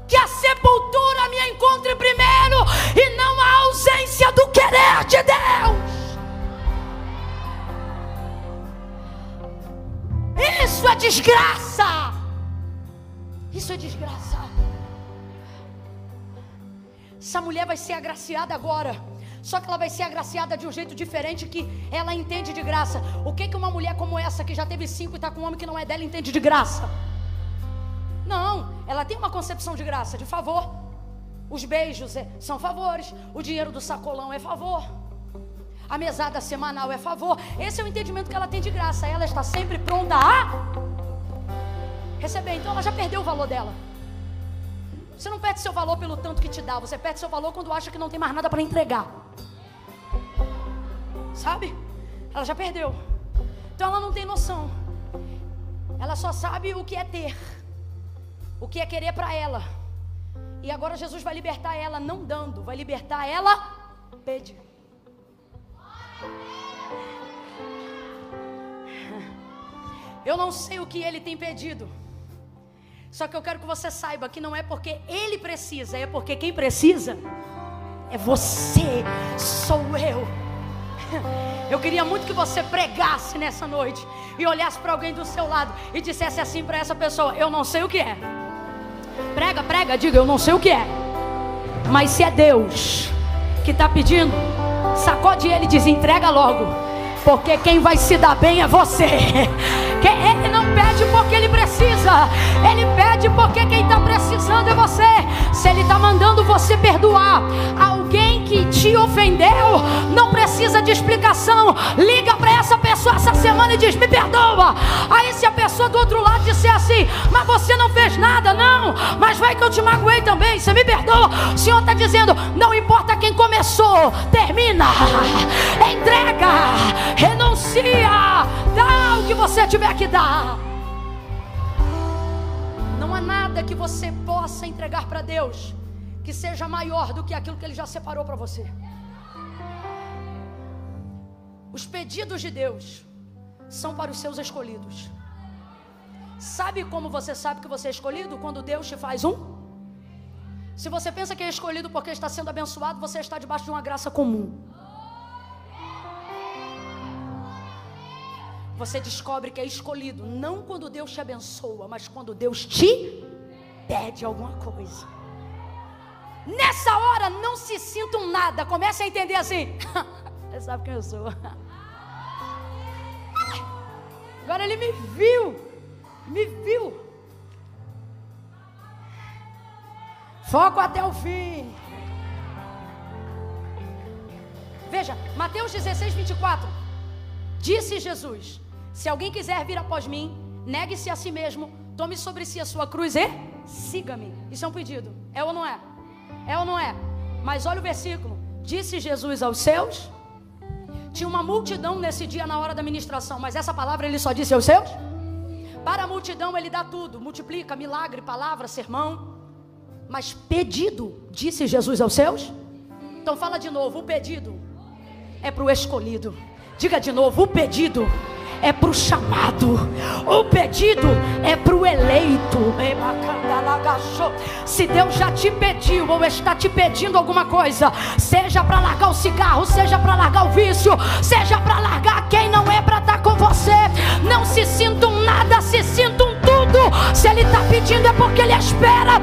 que a sepultura me encontre primeiro, e não a ausência do querer de Deus. Isso é desgraça. Isso é desgraça. Essa mulher vai ser agraciada agora. Só que ela vai ser agraciada de um jeito diferente, que ela entende de graça. O que uma mulher como essa, que já teve 5 e está com um homem que não é dela, entende de graça? Não, ela tem uma concepção de graça, de favor. Os beijos são favores. O dinheiro do sacolão é favor. A mesada semanal é favor. Esse é o entendimento que ela tem de graça. Ela está sempre pronta a receber. Então ela já perdeu o valor dela. Você não perde seu valor pelo tanto que te dá. Você perde seu valor quando acha que não tem mais nada para entregar. sabe? Ela já perdeu. Então ela não tem noção. Ela só sabe o que é ter, o que é querer para ela. E agora Jesus vai libertar ela não dando, vai libertar ela pedindo. Eu não sei o que ele tem pedido. Só que eu quero que você saiba que não é porque ele precisa, é porque quem precisa é você, sou eu. Eu queria muito que você pregasse nessa noite e olhasse para alguém do seu lado e dissesse assim para essa pessoa: eu não sei o que é. Prega, prega, diga: eu não sei o que é. Mas se é Deus que está pedindo, sacode ele e diz: entrega logo, porque quem vai se dar bem é você. Ele não pede porque ele precisa, ele pede porque quem está precisando é você. Se ele está mandando você perdoar alguém que te ofendeu, não precisa de explicação. Liga para essa pessoa essa semana e diz: me perdoa. Aí se a pessoa do outro lado disser assim: mas você não fez nada. Não, mas vai que eu te magoei também, você me perdoa. O Senhor está dizendo: não importa quem começou, termina, entrega, renuncia, dá o que você tiver que dar. Não há nada que você possa entregar para Deus que seja maior do que aquilo que Ele já separou para você. Os pedidos de Deus são para os seus escolhidos. Sabe como você sabe que você é escolhido? Quando Deus te faz um. Se você pensa que é escolhido porque está sendo abençoado, você está debaixo de uma graça comum. Você descobre que é escolhido não quando Deus te abençoa, mas quando Deus te pede alguma coisa. Nessa hora não se sintam nada. Comece a entender assim: você sabe quem eu sou. Agora ele me viu. Foco até o fim. Veja, Mateus 16, 24. Disse Jesus: se alguém quiser vir após mim, negue-se a si mesmo, tome sobre si a sua cruz e siga-me. Isso é um pedido, é ou não é? É ou não é? Mas olha o versículo. Disse Jesus aos seus. Tinha uma multidão nesse dia na hora da ministração, mas essa palavra ele só disse aos seus. Para a multidão ele dá tudo, multiplica, milagre, palavra, sermão. Mas pedido, disse Jesus aos seus. Então fala de novo: o pedido é para o escolhido. Diga de novo: o pedido é para o chamado, o pedido é para o eleito. Se Deus já te pediu ou está te pedindo alguma coisa, seja para largar o cigarro, seja para largar o vício, seja para largar quem não é para estar com você, não se sintam nada, se sintam tudo. Se Ele está pedindo é porque Ele espera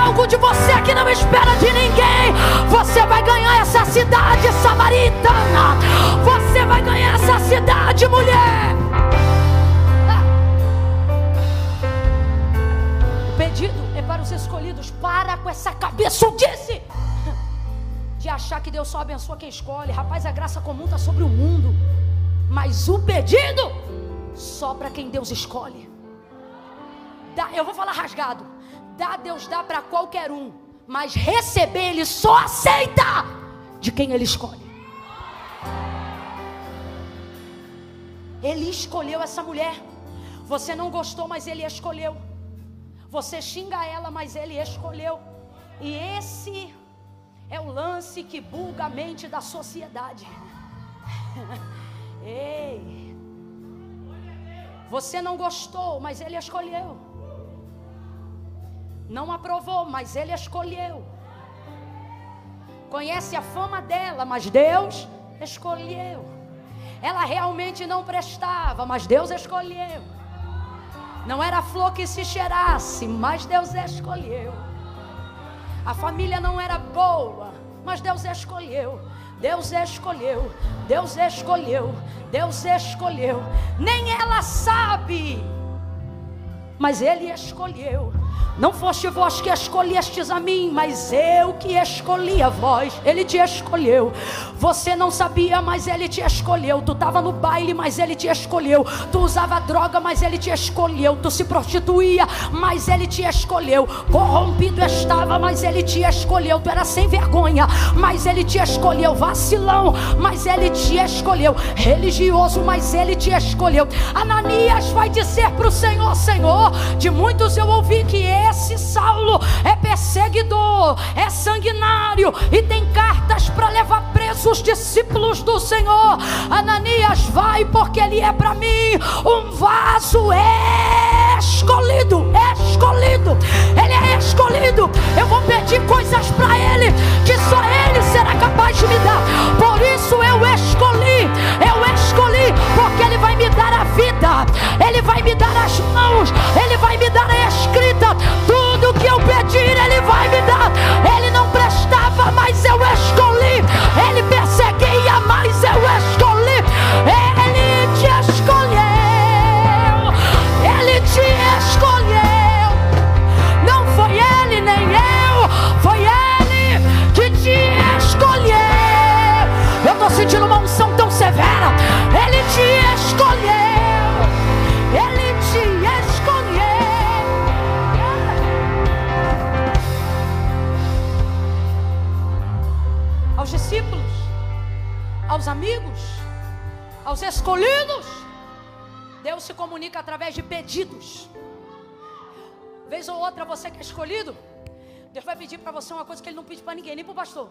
algo de você que não espera de ninguém. Você vai ganhar essa cidade samaritana, você vai ganhar essa cidade, mulher. O pedido é para os escolhidos. Para com essa cabeçudice de achar que Deus só abençoa quem escolhe. Rapaz, a graça comum está sobre o mundo, mas o pedido só para quem Deus escolhe. Eu vou falar rasgado. Deus dá para qualquer um, mas receber Ele só aceita de quem Ele escolhe. Ele escolheu essa mulher. Você não gostou, mas Ele escolheu. Você xinga ela, mas Ele escolheu. E esse é o lance que buga a mente da sociedade. Ei, você não gostou, mas Ele escolheu. Não aprovou, mas Ele escolheu. Conhece a fama dela, mas Deus escolheu. Ela realmente não prestava, mas Deus escolheu. Não era flor que se cheirasse, mas Deus escolheu. A família não era boa, mas Deus escolheu. Deus escolheu, Deus escolheu, Deus escolheu. Nem ela sabe, mas Ele escolheu. Não foste vós que escolhestes a mim, mas eu que escolhi a vós. Ele te escolheu. Você não sabia, mas Ele te escolheu. Tu estava no baile, mas Ele te escolheu. Tu usava droga, mas Ele te escolheu. Tu se prostituía, mas Ele te escolheu. Corrompido estava, mas Ele te escolheu. Tu era sem vergonha, mas Ele te escolheu. Vacilão, mas Ele te escolheu. Religioso, mas Ele te escolheu. Ananias vai dizer para o Senhor: Senhor, de muitos eu ouvi que esse Saulo é perseguidor, é sanguinário e tem cartas para levar preso os discípulos do Senhor. Ananias, vai, porque ele é para mim um vaso escolhido. Ele é escolhido. Eu vou pedir coisas para ele que só ele será capaz de me dar. Por isso eu escolhi, porque ele vai me dar a vida, ele vai me dar as mãos, ele vai me dar a escrita. Tudo que eu pedir ele vai me dar. Ele não prestava, mas eu escolhi. Ele perseguia, mas eu escolhi. Ele te escolheu. Ele te escolheu. Não foi ele nem eu, foi ele que te escolheu. Eu estou sentindo uma unção tão severa. Ele te escolheu. Ele te escolheu. Aos discípulos, aos amigos, aos escolhidos, Deus se comunica através de pedidos. Vez ou outra, você que é escolhido, Deus vai pedir para você uma coisa que Ele não pede para ninguém, nem para o pastor.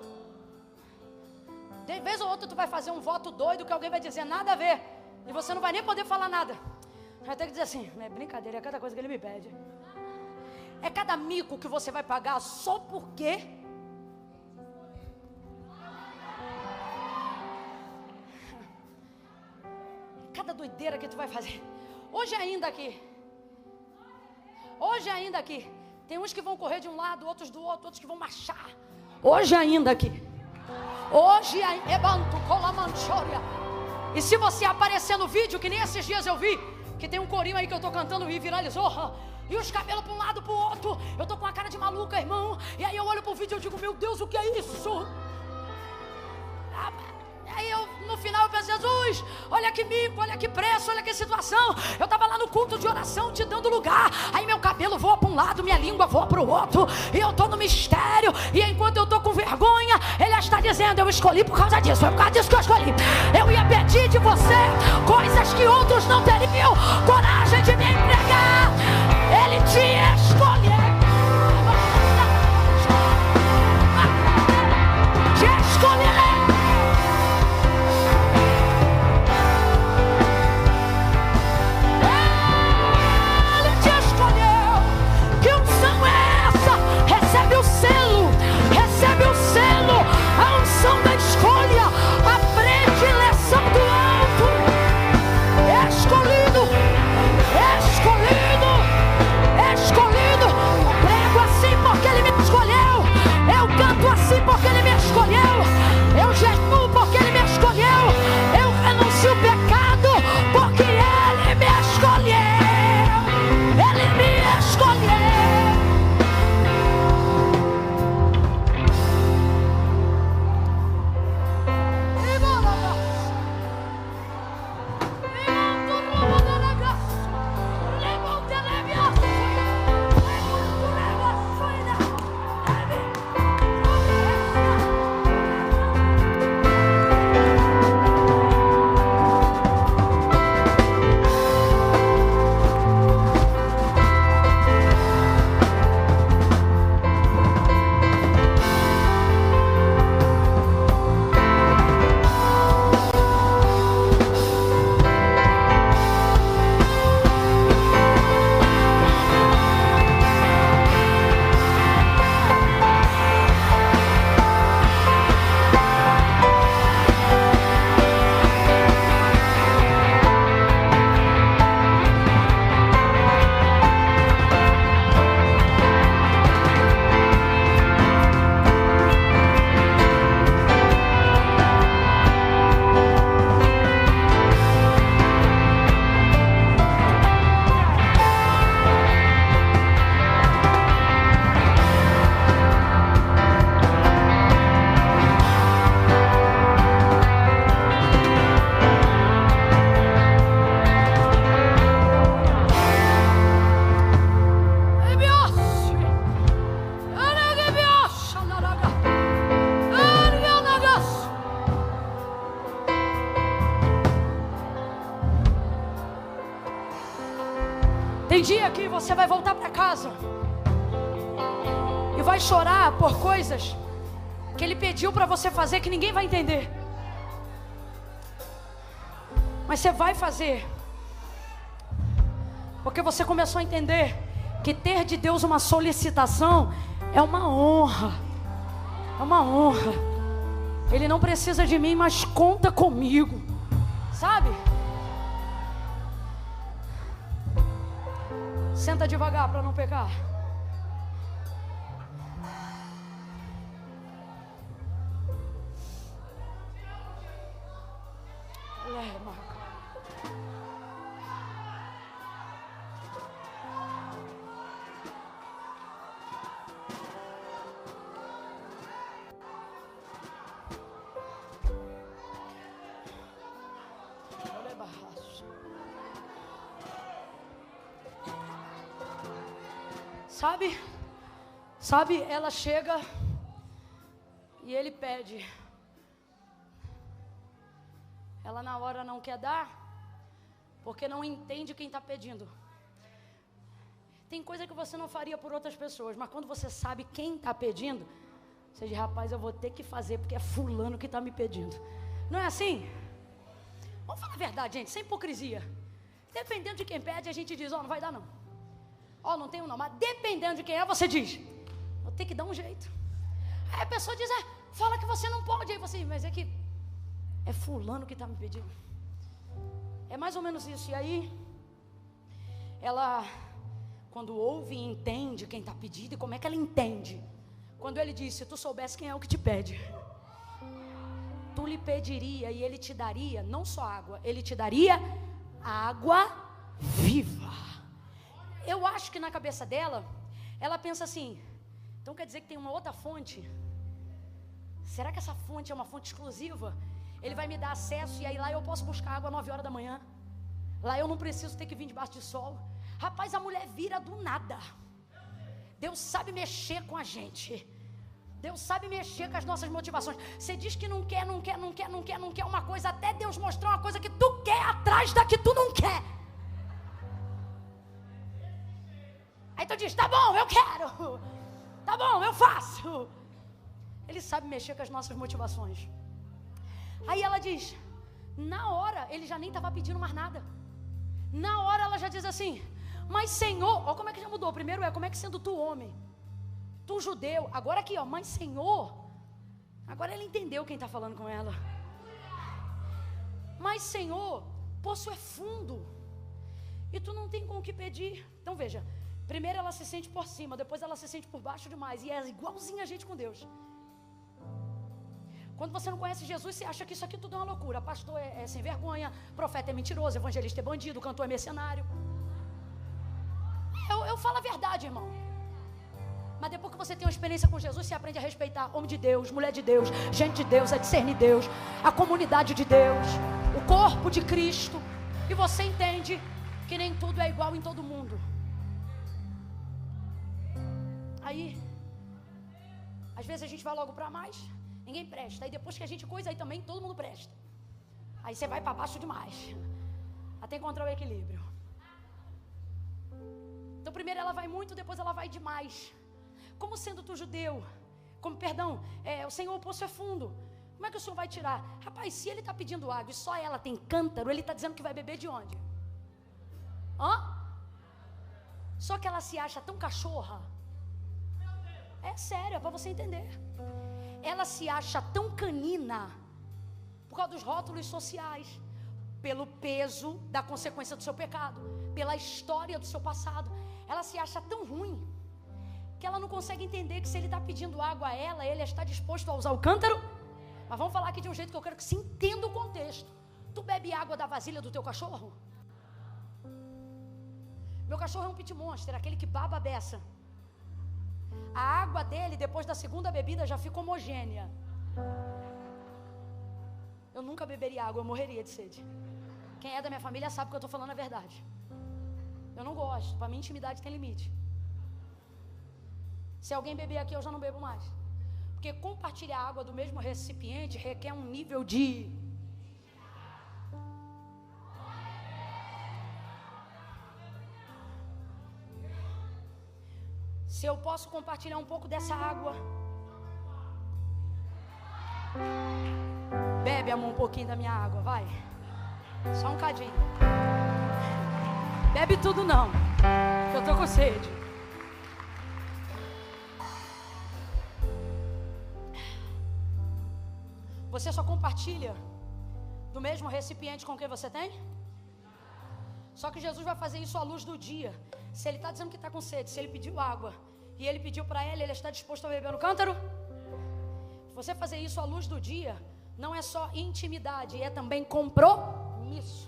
De vez ou outra tu vai fazer um voto doido que alguém vai dizer nada a ver, e você não vai nem poder falar nada. Vai ter que dizer assim: é brincadeira, é cada coisa que ele me pede. É cada mico que você vai pagar só porque cada doideira que tu vai fazer. Hoje ainda aqui tem uns que vão correr de um lado, outros do outro, outros que vão marchar. Hoje ainda aqui. E se você aparecer no vídeo, que nem esses dias eu vi, que tem um corinho aí que eu tô cantando e viralizou, e os cabelos para um lado para o outro, eu tô com a cara de maluca, irmão. E aí eu olho pro vídeo e eu digo: meu Deus, o que é isso? Aí eu, no final, eu penso: Jesus, olha que mico, olha que preço, olha que situação. Eu estava lá no culto de oração, te dando lugar. Aí meu cabelo voa para um lado, minha língua voa para o outro. E eu estou no mistério. E enquanto eu estou com vergonha, Ele está dizendo: eu escolhi por causa disso, foi por causa disso que eu escolhi. Eu ia pedir de você coisas que outros não teriam coragem de me entregar. Ele te escolheu. Te escolheu. Recebe o selo, a unção da escolha, a predileção do alto. Escolhido, Tem dia que você vai voltar para casa e vai chorar por coisas que Ele pediu para você fazer que ninguém vai entender. Mas você vai fazer, porque você começou a entender que ter de Deus uma solicitação é uma honra. É uma honra. Ele não precisa de mim, mas conta comigo. Sabe? Senta devagar para não pecar. Sabe, ela chega e ele pede. Ela na hora não quer dar, porque não entende quem está pedindo. Tem coisa que você não faria por outras pessoas, mas quando você sabe quem está pedindo, você diz, rapaz, eu vou ter que fazer, porque é fulano que está me pedindo. Não é assim? Vamos falar a verdade, gente, sem hipocrisia. Dependendo de quem pede, a gente diz, não vai dar não. Não tenho não, mas dependendo de quem é, você diz, vou ter que dar um jeito. Aí a pessoa diz, fala que você não pode. Aí você, mas é que é fulano que está me pedindo. É mais ou menos isso. E aí, ela, quando ouve e entende quem está pedindo, e como é que ela entende? Quando ele diz, se tu soubesse quem é o que te pede, tu lhe pediria e ele te daria, não só água, ele te daria água viva. Eu acho que na cabeça dela, ela pensa assim, então quer dizer que tem uma outra fonte? Será que essa fonte é uma fonte exclusiva? Ele vai me dar acesso e aí lá eu posso buscar água às 9 horas da manhã. Lá eu não preciso ter que vir debaixo de sol. Rapaz, a mulher vira do nada. Deus sabe mexer com a gente. Deus sabe mexer com as nossas motivações. Você diz que não quer uma coisa, até Deus mostrar uma coisa que tu quer atrás da que tu não quer. Aí tu diz, tá bom, eu quero. Tá bom, eu faço. Ele sabe mexer com as nossas motivações. Aí ela diz, na hora, ele já nem estava pedindo mais nada. Na hora ela já diz assim, mas Senhor, ó como é que já mudou. Primeiro como é que sendo tu homem, tu judeu, agora aqui mas Senhor. Agora ela entendeu quem está falando com ela. Mas Senhor, poço é fundo e tu não tem com o que pedir. Então veja, primeiro ela se sente por cima, depois ela se sente por baixo demais. E é igualzinha a gente com Deus. Quando você não conhece Jesus, você acha que isso aqui tudo é uma loucura. Pastor é sem vergonha, profeta é mentiroso, evangelista é bandido, cantor é mercenário. Eu falo a verdade, irmão. Mas depois que você tem uma experiência com Jesus, você aprende a respeitar homem de Deus, mulher de Deus, gente de Deus, a discernir Deus, a comunidade de Deus, o corpo de Cristo. E você entende que nem tudo é igual em todo mundo. Aí, às vezes a gente vai logo para mais, ninguém presta. Aí depois que a gente coisa, aí também todo mundo presta. Aí você vai para baixo demais, até encontrar o equilíbrio. Então primeiro ela vai muito, depois ela vai demais. Como sendo tu judeu, o Senhor, o poço é fundo, como é que o Senhor vai tirar? Rapaz, se ele está pedindo água e só ela tem cântaro, ele está dizendo que vai beber de onde? Só que ela se acha tão cachorra. É sério, é para você entender. Ela se acha tão canina por causa dos rótulos sociais, pelo peso da consequência do seu pecado, pela história do seu passado. Ela se acha tão ruim que ela não consegue entender que se ele está pedindo água a ela, ele está disposto a usar o cântaro. Mas vamos falar aqui de um jeito que eu quero que se entenda o contexto. Tu bebe água da vasilha do teu cachorro? Meu cachorro é um pit monster, aquele que baba a beça. A água dele, depois da segunda bebida, já fica homogênea. Eu nunca beberia água, eu morreria de sede. Quem é da minha família sabe que eu estou falando a verdade. Eu não gosto, para mim intimidade tem limite. Se alguém beber aqui, eu já não bebo mais. Porque compartilhar água do mesmo recipiente requer um nível de... Se eu posso compartilhar um pouco dessa água. Bebe, amor, um pouquinho da minha água, vai. Só um cadinho. Bebe tudo não, que eu tô com sede. Você só compartilha do mesmo recipiente com quem você tem? Só que Jesus vai fazer isso à luz do dia. Se ele está dizendo que está com sede, se ele pediu água e ele pediu para ela, ele está disposto a beber no cântaro? Você fazer isso à luz do dia não é só intimidade, é também compromisso.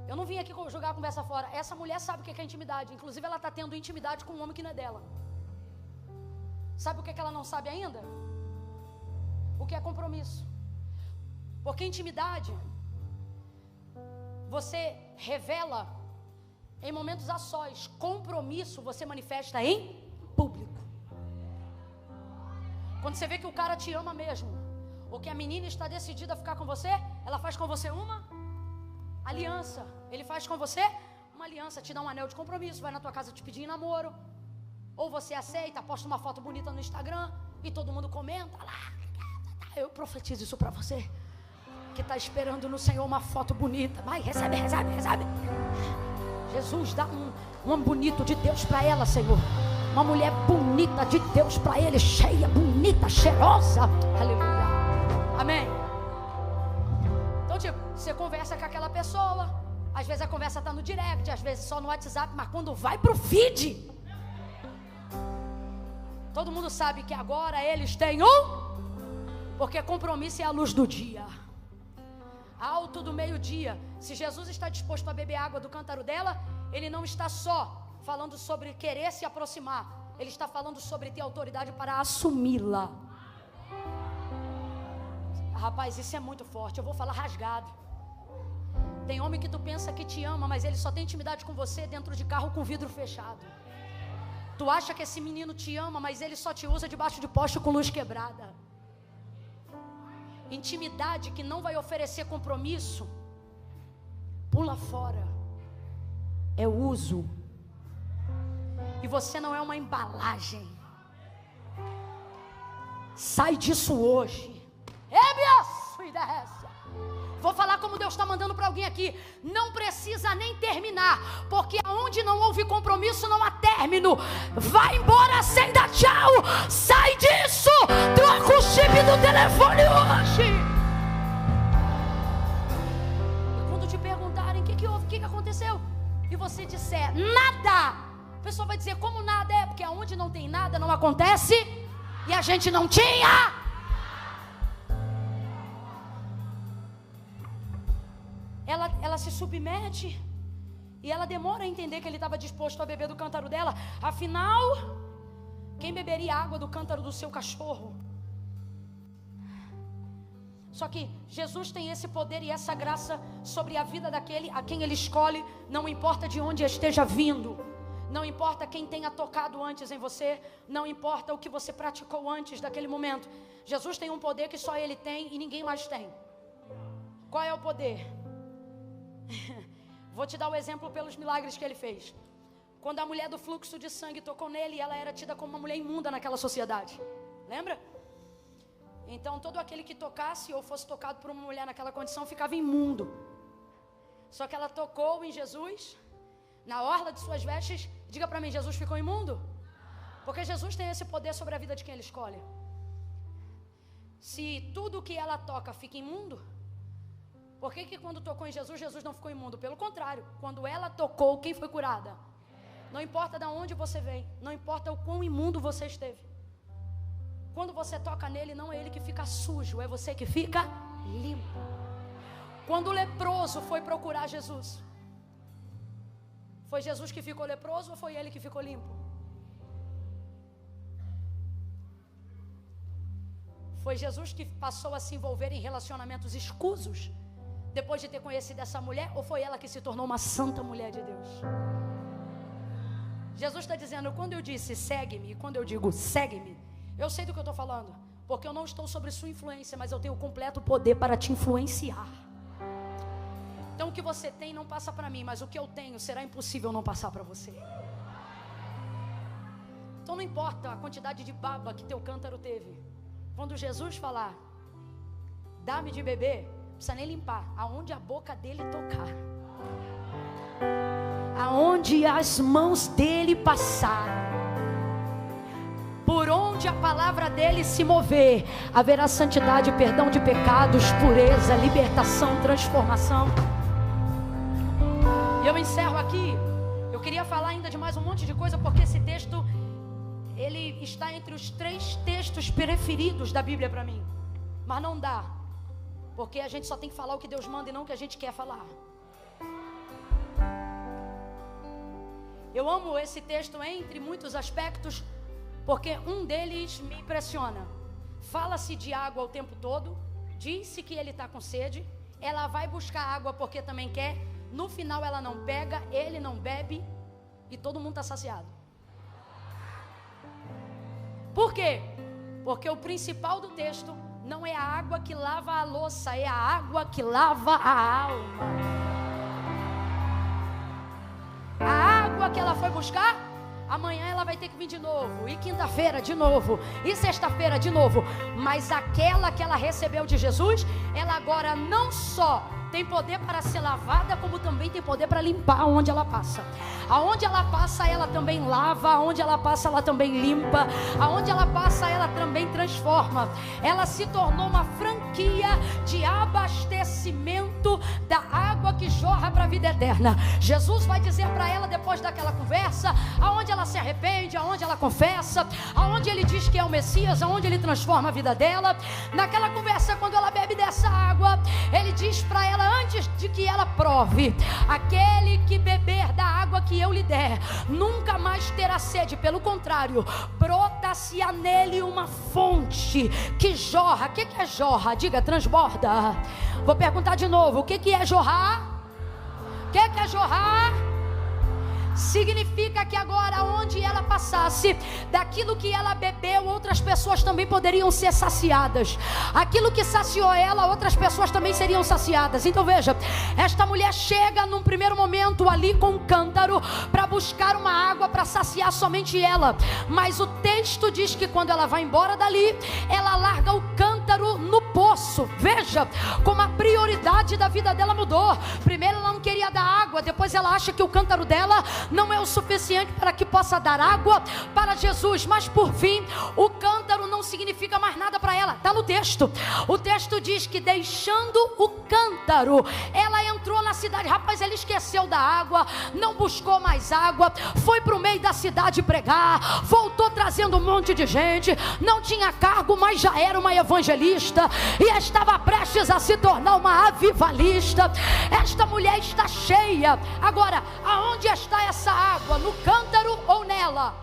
Eu não vim aqui jogar a conversa fora. Essa mulher sabe o que é intimidade. Inclusive ela está tendo intimidade com um homem que não é dela. Sabe o que ela não sabe ainda? O que é compromisso. Porque intimidade você revela em momentos a sós. Compromisso você manifesta em público. Quando você vê que o cara te ama mesmo, ou que a menina está decidida a ficar com você, ela faz com você uma aliança. Ele faz com você uma aliança, te dá um anel de compromisso, vai na tua casa te pedir em namoro. Ou você aceita, posta uma foto bonita no Instagram e todo mundo comenta lá. Eu profetizo isso para você que está esperando no Senhor uma foto bonita. Vai, recebe. Jesus, dá um homem bonito de Deus para ela, Senhor. Uma mulher bonita de Deus para ele, cheia, bonita, cheirosa. Aleluia. Amém. Então, tipo, você conversa com aquela pessoa. Às vezes a conversa está no direct, às vezes só no WhatsApp. Mas quando vai pro feed, todo mundo sabe que agora eles têm porque compromisso é a luz do dia. Alto do meio-dia. Se Jesus está disposto a beber água do cântaro dela, ele não está só falando sobre querer se aproximar. Ele está falando sobre ter autoridade para assumi-la. Rapaz, isso é muito forte. Eu vou falar rasgado. Tem homem que tu pensa que te ama, mas ele só tem intimidade com você dentro de carro com vidro fechado. Tu acha que esse menino te ama, mas ele só te usa debaixo de poste com luz quebrada. Intimidade que não vai oferecer compromisso, pula fora. É uso. E você não é uma embalagem. Sai disso hoje. Vou falar como Deus está mandando para alguém aqui. Não precisa nem terminar, porque aonde não houve compromisso não há término. Vai embora sem dar tchau. Sai disso. Troca o chip do telefone hoje. E quando te perguntarem o que houve, o que aconteceu, e você disser nada, a pessoa vai dizer como nada é, porque aonde não tem nada não acontece. E a gente não tinha. Ela se submete e ela demora a entender que ele estava disposto a beber do cântaro dela. Afinal, quem beberia água do cântaro do seu cachorro? Só que Jesus tem esse poder e essa graça sobre a vida daquele a quem ele escolhe. Não importa de onde esteja vindo, não importa quem tenha tocado antes em você, não importa o que você praticou antes daquele momento. Jesus tem um poder que só ele tem e ninguém mais tem. Qual é o poder? Vou te dar o exemplo pelos milagres que ele fez. Quando a mulher do fluxo de sangue tocou nele, ela era tida como uma mulher imunda naquela sociedade. Lembra? Então todo aquele que tocasse ou fosse tocado por uma mulher naquela condição ficava imundo. Só que ela tocou em Jesus, na orla de suas vestes. Diga para mim, Jesus ficou imundo? Porque Jesus tem esse poder sobre a vida de quem ele escolhe. Se tudo que ela toca fica imundo, por que quando tocou em Jesus, Jesus não ficou imundo? Pelo contrário, quando ela tocou, quem foi curada? Não importa de onde você vem, não importa o quão imundo você esteve. Quando você toca nele, não é ele que fica sujo, é você que fica limpo. Quando o leproso foi procurar Jesus, foi Jesus que ficou leproso ou foi ele que ficou limpo? Foi Jesus que passou a se envolver em relacionamentos escusos depois de ter conhecido essa mulher, ou foi ela que se tornou uma santa mulher de Deus? Jesus está dizendo, quando eu disse segue-me, quando eu digo segue-me, eu sei do que eu estou falando, porque eu não estou sobre sua influência, mas eu tenho completo poder para te influenciar. Então o que você tem não passa para mim, mas o que eu tenho será impossível não passar para você. Então não importa a quantidade de baba que teu cântaro teve. Quando Jesus falar, dá-me de beber, não precisa nem limpar. Aonde a boca dele tocar, aonde as mãos dele passarem, por onde a palavra dele se mover, haverá santidade, perdão de pecados, pureza, libertação, transformação. E eu encerro aqui. Eu queria falar ainda de mais um monte de coisa, porque esse texto, ele está entre os 3 textos preferidos da Bíblia para mim. Mas não dá, porque a gente só tem que falar o que Deus manda e não o que a gente quer falar. Eu amo esse texto entre muitos aspectos, porque um deles me impressiona. Fala-se de água o tempo todo. Diz-se que ele está com sede. Ela vai buscar água porque também quer. No final ela não pega, ele não bebe, e todo mundo está saciado. Por quê? Porque o principal do texto não é a água que lava a louça, é a água que lava a alma. A água que ela foi buscar, amanhã ela vai ter que vir de novo, e quinta-feira de novo, e sexta-feira de novo. Mas aquela que ela recebeu de Jesus, ela agora não só tem poder para ser lavada, como também tem poder para limpar onde ela passa. Aonde ela passa, ela também lava. Aonde ela passa, ela também limpa. Aonde ela passa, ela também transforma. Ela se tornou uma franquia de abastecimento da água que jorra para a vida eterna. Jesus vai dizer para ela, depois daquela conversa, aonde ela se arrepende, aonde ela confessa, aonde ele diz que é o Messias, aonde ele transforma a vida dela. Naquela conversa, quando ela bebe dessa água, ele diz para ela, antes de que ela prove, aquele que beber da água que eu lhe der, nunca mais terá sede. Pelo contrário, brota-se-á nele uma fonte que jorra. O que é jorra? Diga, transborda. Vou perguntar de novo, o que é jorrar? O que é jorrar? Significa que agora, onde ela passasse, daquilo que ela bebeu, outras pessoas também poderiam ser saciadas. Aquilo que saciou ela, outras pessoas também seriam saciadas. Então veja, esta mulher chega num primeiro momento ali com um cântaro para buscar uma água para saciar somente ela. Mas o texto diz que quando ela vai embora dali, ela larga o cântaro no poço. Veja como a prioridade da vida dela mudou. Primeiro ela não queria dar água, depois ela acha que o cântaro dela não é o suficiente para que possa dar água para Jesus. Mas por fim, o cântaro não significa mais nada para ela. Está no texto. O texto diz que deixando o cântaro, ela entrou na cidade. Rapaz, ela esqueceu da água, não buscou mais água, foi para o meio da cidade pregar, voltou trazendo um monte de gente, não tinha cargo, mas já era uma evangelista e estava prestes a se tornar uma avivalista. Esta mulher está cheia. Agora, aonde está essa água? No cântaro ou nela?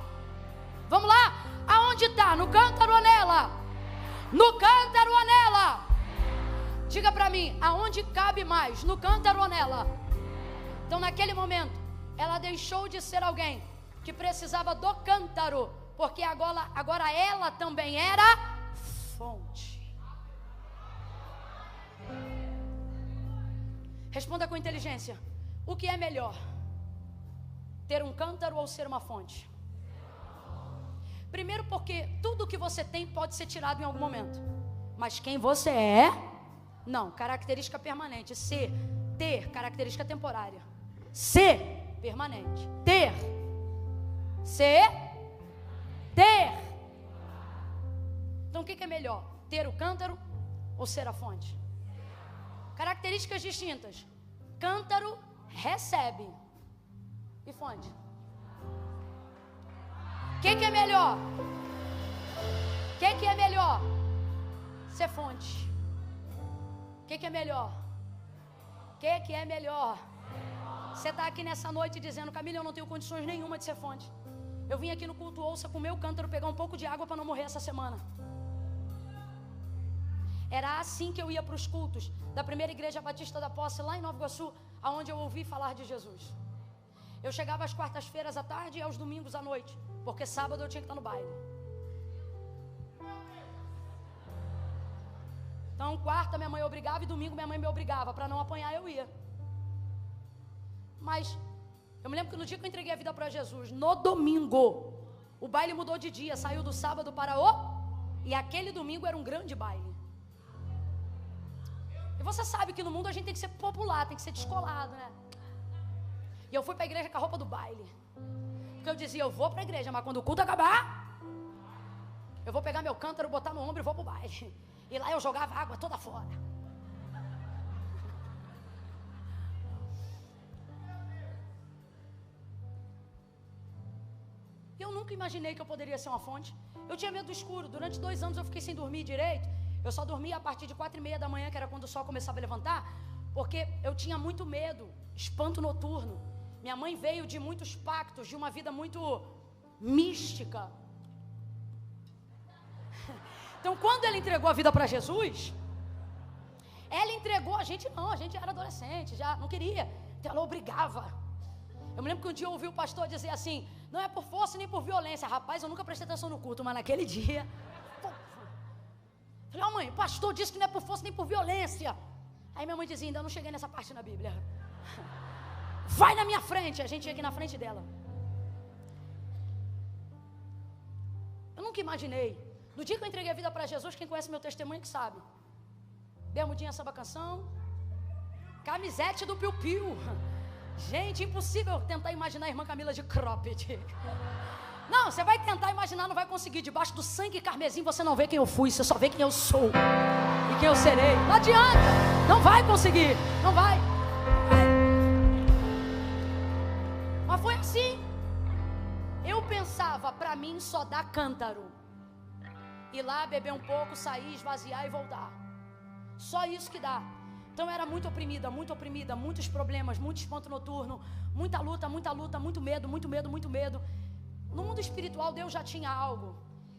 Vamos lá? Aonde está? No cântaro ou nela? No cântaro ou nela? Diga para mim, aonde cabe mais? No cântaro ou nela? Então naquele momento, ela deixou de ser alguém que precisava do cântaro, porque agora ela também era fonte. Responda com inteligência. O que é melhor? Ter um cântaro ou ser uma fonte? Primeiro, porque tudo que você tem pode ser tirado em algum momento, mas quem você é, não. Característica permanente. Ser, ter, característica temporária. Ser, permanente. Ter, ser, ter. Então o que é melhor? Ter o cântaro ou ser a fonte? Características distintas. Cântaro recebe, e fonte? O que é melhor? O que é melhor? Ser fonte. O que é melhor? O que é melhor? Você está aqui nessa noite dizendo, Camila, eu não tenho condições nenhuma de ser fonte. Eu vim aqui no culto ouça com o meu cântaro pegar um pouco de água para não morrer essa semana. Era assim que eu ia para os cultos da primeira igreja batista da Posse, lá em Nova Iguaçu, aonde eu ouvi falar de Jesus. Eu chegava às quartas-feiras à tarde e aos domingos à noite, porque sábado eu tinha que estar no baile. Então quarta minha mãe obrigava e domingo minha mãe me obrigava. Para não apanhar eu ia. Mas eu me lembro que no dia que eu entreguei a vida para Jesus, no domingo, O baile mudou de dia, saiu do sábado para o... E aquele domingo era um grande baile. E você sabe que no mundo a gente tem que ser popular, tem que ser descolado, né? E eu fui para a igreja com a roupa do baile. Porque eu dizia, eu vou para a igreja, mas quando o culto acabar, eu vou pegar meu cântaro, botar no ombro e vou para o baile. E lá eu jogava água toda fora. Eu nunca imaginei que eu poderia ser uma fonte. Eu tinha medo do escuro. Durante 2 anos eu fiquei sem dormir direito. Eu só dormia a partir de 4:30 da manhã, que era quando o sol começava a levantar, porque eu tinha muito medo, espanto noturno. Minha mãe veio de muitos pactos, de uma vida muito mística. Então, quando ela entregou a vida para Jesus, ela entregou a gente já era adolescente, já não queria, então ela obrigava. Eu me lembro que um dia eu ouvi o pastor dizer assim, não é por força nem por violência. Rapaz, eu nunca prestei atenção no culto, mas naquele dia, falei, ó mãe, o pastor disse que não é por força nem por violência. Aí minha mãe dizia, ainda não cheguei nessa parte na Bíblia. Vai na minha frente. A gente ia aqui na frente dela. Eu nunca imaginei. No dia que eu entreguei a vida para Jesus, quem conhece meu testemunho que sabe. Bermudinha, samba, canção, camisete do Piu Piu. Gente, impossível tentar imaginar a irmã Camila de cropped. Não, você vai tentar imaginar, não vai conseguir. Debaixo do sangue carmesim você não vê quem eu fui, você só vê quem eu sou e quem eu serei. Não adianta, não vai conseguir, não vai. Mas foi assim. Eu pensava, pra mim só dá cântaro. Ir lá, beber um pouco, sair, esvaziar e voltar. Só isso que dá. Então eu era muito oprimida, muitos problemas, muito espanto noturno, muita luta, muito medo, muito medo, muito medo. No mundo espiritual Deus já tinha algo.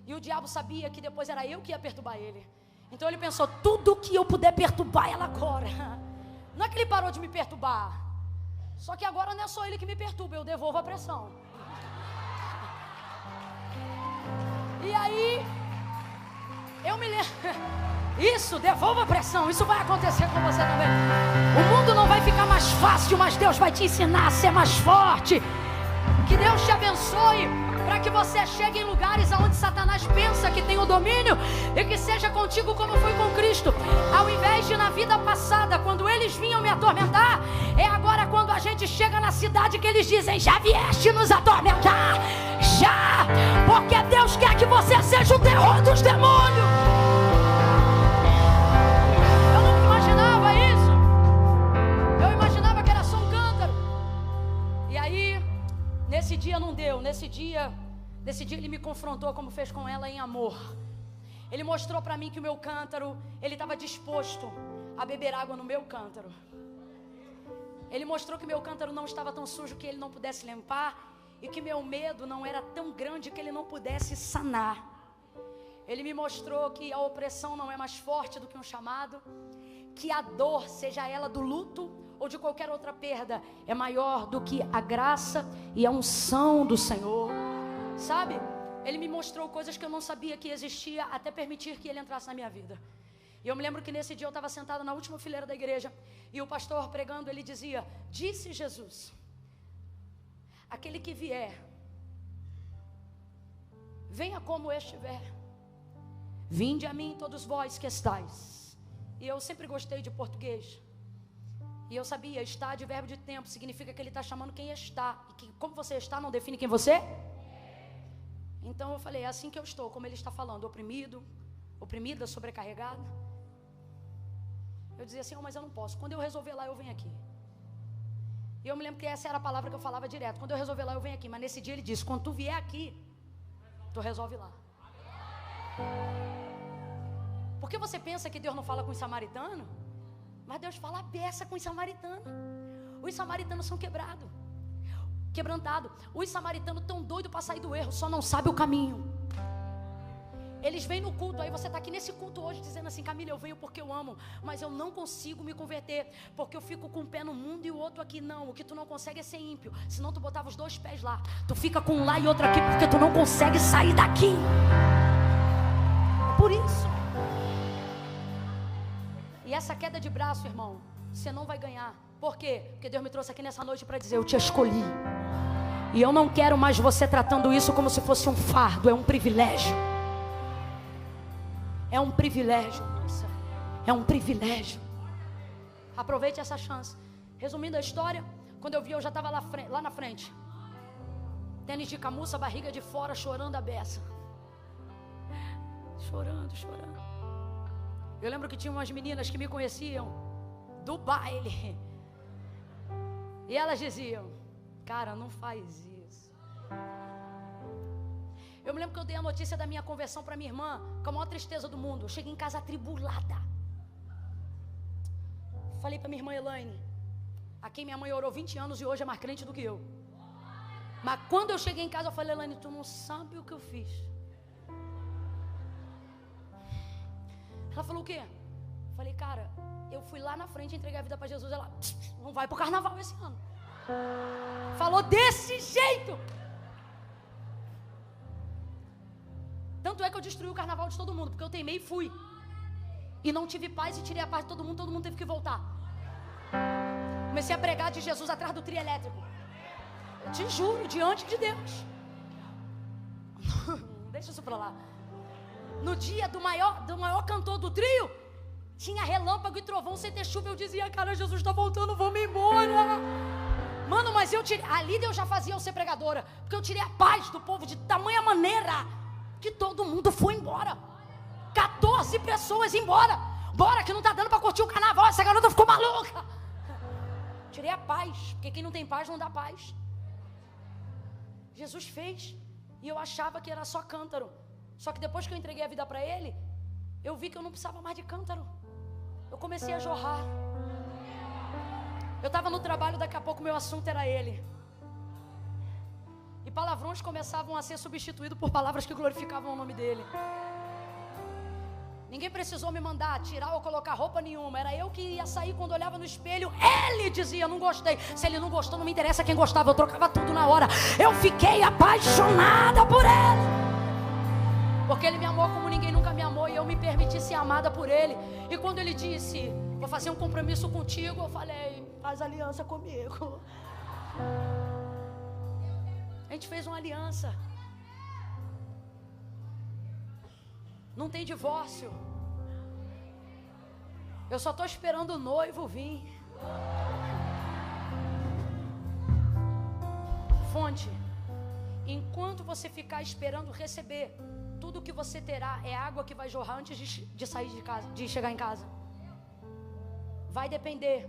E o diabo sabia que depois era eu que ia perturbar ele. Então ele pensou, tudo que eu puder perturbar ela agora. Não é que ele parou de me perturbar. Só que agora não é só ele que me perturba, eu devolvo a pressão. E aí, eu me lembro... Isso, devolva a pressão, isso vai acontecer com você também. O mundo não vai ficar mais fácil, mas Deus vai te ensinar a ser mais forte. Que Deus te abençoe, para que você chegue em lugares onde Satanás pensa que tem o domínio, e que seja contigo como foi com Cristo. Ao invés de na vida passada, quando eles vinham me atormentar, é agora quando a gente chega na cidade que eles dizem, já vieste nos atormentar, já, porque Deus quer que você seja o terror dos demônios. Nesse dia não deu, nesse dia ele me confrontou como fez com ela em amor. Ele mostrou para mim que o meu cântaro, ele estava disposto a beber água no meu cântaro. Ele mostrou que meu cântaro não estava tão sujo que ele não pudesse limpar, e que meu medo não era tão grande que ele não pudesse sanar. Ele me mostrou que a opressão não é mais forte do que um chamado, que a dor, seja ela do luto ou de qualquer outra perda, é maior do que a graça e a unção do Senhor. Sabe? Ele me mostrou coisas que eu não sabia que existia, até permitir que ele entrasse na minha vida. E eu me lembro que nesse dia eu estava sentada na última fileira da igreja, e o pastor pregando, ele dizia, disse Jesus, aquele que vier, venha como estiver, vinde a mim todos vós que estáis. E eu sempre gostei de português. E eu sabia, está de verbo de tempo, significa que ele está chamando quem está. E que como você está não define quem você é. Então eu falei, é assim que eu estou, como ele está falando, oprimido, oprimida, sobrecarregada. Eu dizia assim, oh, mas eu não posso, quando eu resolver lá eu venho aqui. E eu me lembro que essa era a palavra que eu falava direto, quando eu resolver lá eu venho aqui. Mas nesse dia ele disse, quando tu vier aqui, tu resolve lá. Por que você pensa que Deus não fala com os samaritanos? Mas Deus fala a beça com os samaritanos. Os samaritanos são quebrantados. Os samaritanos estão doidos para sair do erro, só não sabem o caminho. Eles vêm no culto, aí você está aqui nesse culto hoje dizendo assim, Camila, eu venho porque eu amo, mas eu não consigo me converter, porque eu fico com um pé no mundo e o outro aqui não. O que tu não consegue é ser ímpio, senão tu botava os 2 pés lá. Tu fica com um lá e outro aqui, porque tu não consegue sair daqui. É por isso. E essa queda de braço, irmão, você não vai ganhar. Por quê? Porque Deus me trouxe aqui nessa noite para dizer, eu te escolhi. E eu não quero mais você tratando isso como se fosse um fardo. É um privilégio. É um privilégio, moça. É um privilégio. Aproveite essa chance. Resumindo a história, quando eu vi, eu já estava lá na frente. Tênis de camurça, barriga de fora, chorando a beça. Chorando. Eu lembro que tinha umas meninas que me conheciam do baile. E elas diziam: cara, não faz isso. Eu me lembro que eu dei a notícia da minha conversão para minha irmã, com a maior tristeza do mundo. Eu cheguei em casa atribulada. Falei para minha irmã Elaine, a quem minha mãe orou 20 anos e hoje é mais crente do que eu. Mas quando eu cheguei em casa, eu falei: Elaine, tu não sabe o que eu fiz. Ela falou: o quê? Eu falei: cara, eu fui lá na frente e entreguei a vida para Jesus. Ela: não vai pro carnaval esse ano. Falou desse jeito. Tanto é que eu destruí o carnaval de todo mundo, porque eu teimei e fui. E não tive paz e tirei a paz de todo mundo teve que voltar. Comecei a pregar de Jesus atrás do trio elétrico. Eu te juro, diante de Deus. Deixa isso pra lá. No dia do maior cantor do trio, tinha relâmpago e trovão sem ter chuva. Eu dizia: cara, Jesus está voltando, vamos embora. Mano, mas eu tirei. Ali Deus já fazia eu ser pregadora, porque eu tirei a paz do povo de tamanha maneira que todo mundo foi embora. 14 pessoas embora. Bora que não tá dando pra curtir o carnaval. Essa garota ficou maluca. Tirei a paz, porque quem não tem paz não dá paz. Jesus fez. E eu achava que era só cântaro. Só que depois que eu entreguei a vida para Ele, eu vi que eu não precisava mais de cântaro. Eu comecei a jorrar. Eu estava no trabalho, daqui a pouco meu assunto era Ele. E palavrões começavam a ser substituídos por palavras que glorificavam o nome dEle. Ninguém precisou me mandar tirar ou colocar roupa nenhuma. Era eu que ia sair. Quando olhava no espelho, Ele dizia: não gostei. Se Ele não gostou, não me interessa quem gostava. Eu trocava tudo na hora. Eu fiquei apaixonada por Ele, porque Ele me amou como ninguém nunca me amou. E eu me permiti ser amada por Ele. E quando Ele disse: vou fazer um compromisso contigo, eu falei: faz aliança comigo. A gente fez uma aliança. Não tem divórcio. Eu só estou esperando o noivo vir. Fonte: enquanto você ficar esperando receber, tudo que você terá é água que vai jorrar antes de sair de casa, de chegar em casa. Vai depender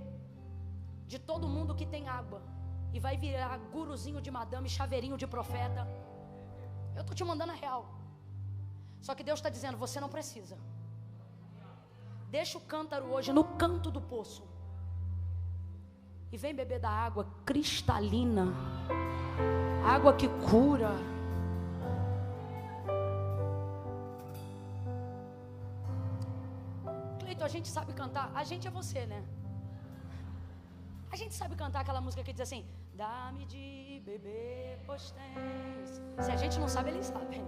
de todo mundo que tem água. E vai virar guruzinho de madame, chaveirinho de profeta. Eu estou te mandando a real. Só que Deus está dizendo: você não precisa. Deixa o cântaro hoje no canto do poço. E vem beber da água cristalina. Água que cura. Cleito, a gente sabe cantar. A gente é você, né? A gente sabe cantar aquela música que diz assim: dá-me de beber, pois tens. Se a gente não sabe, eles sabem.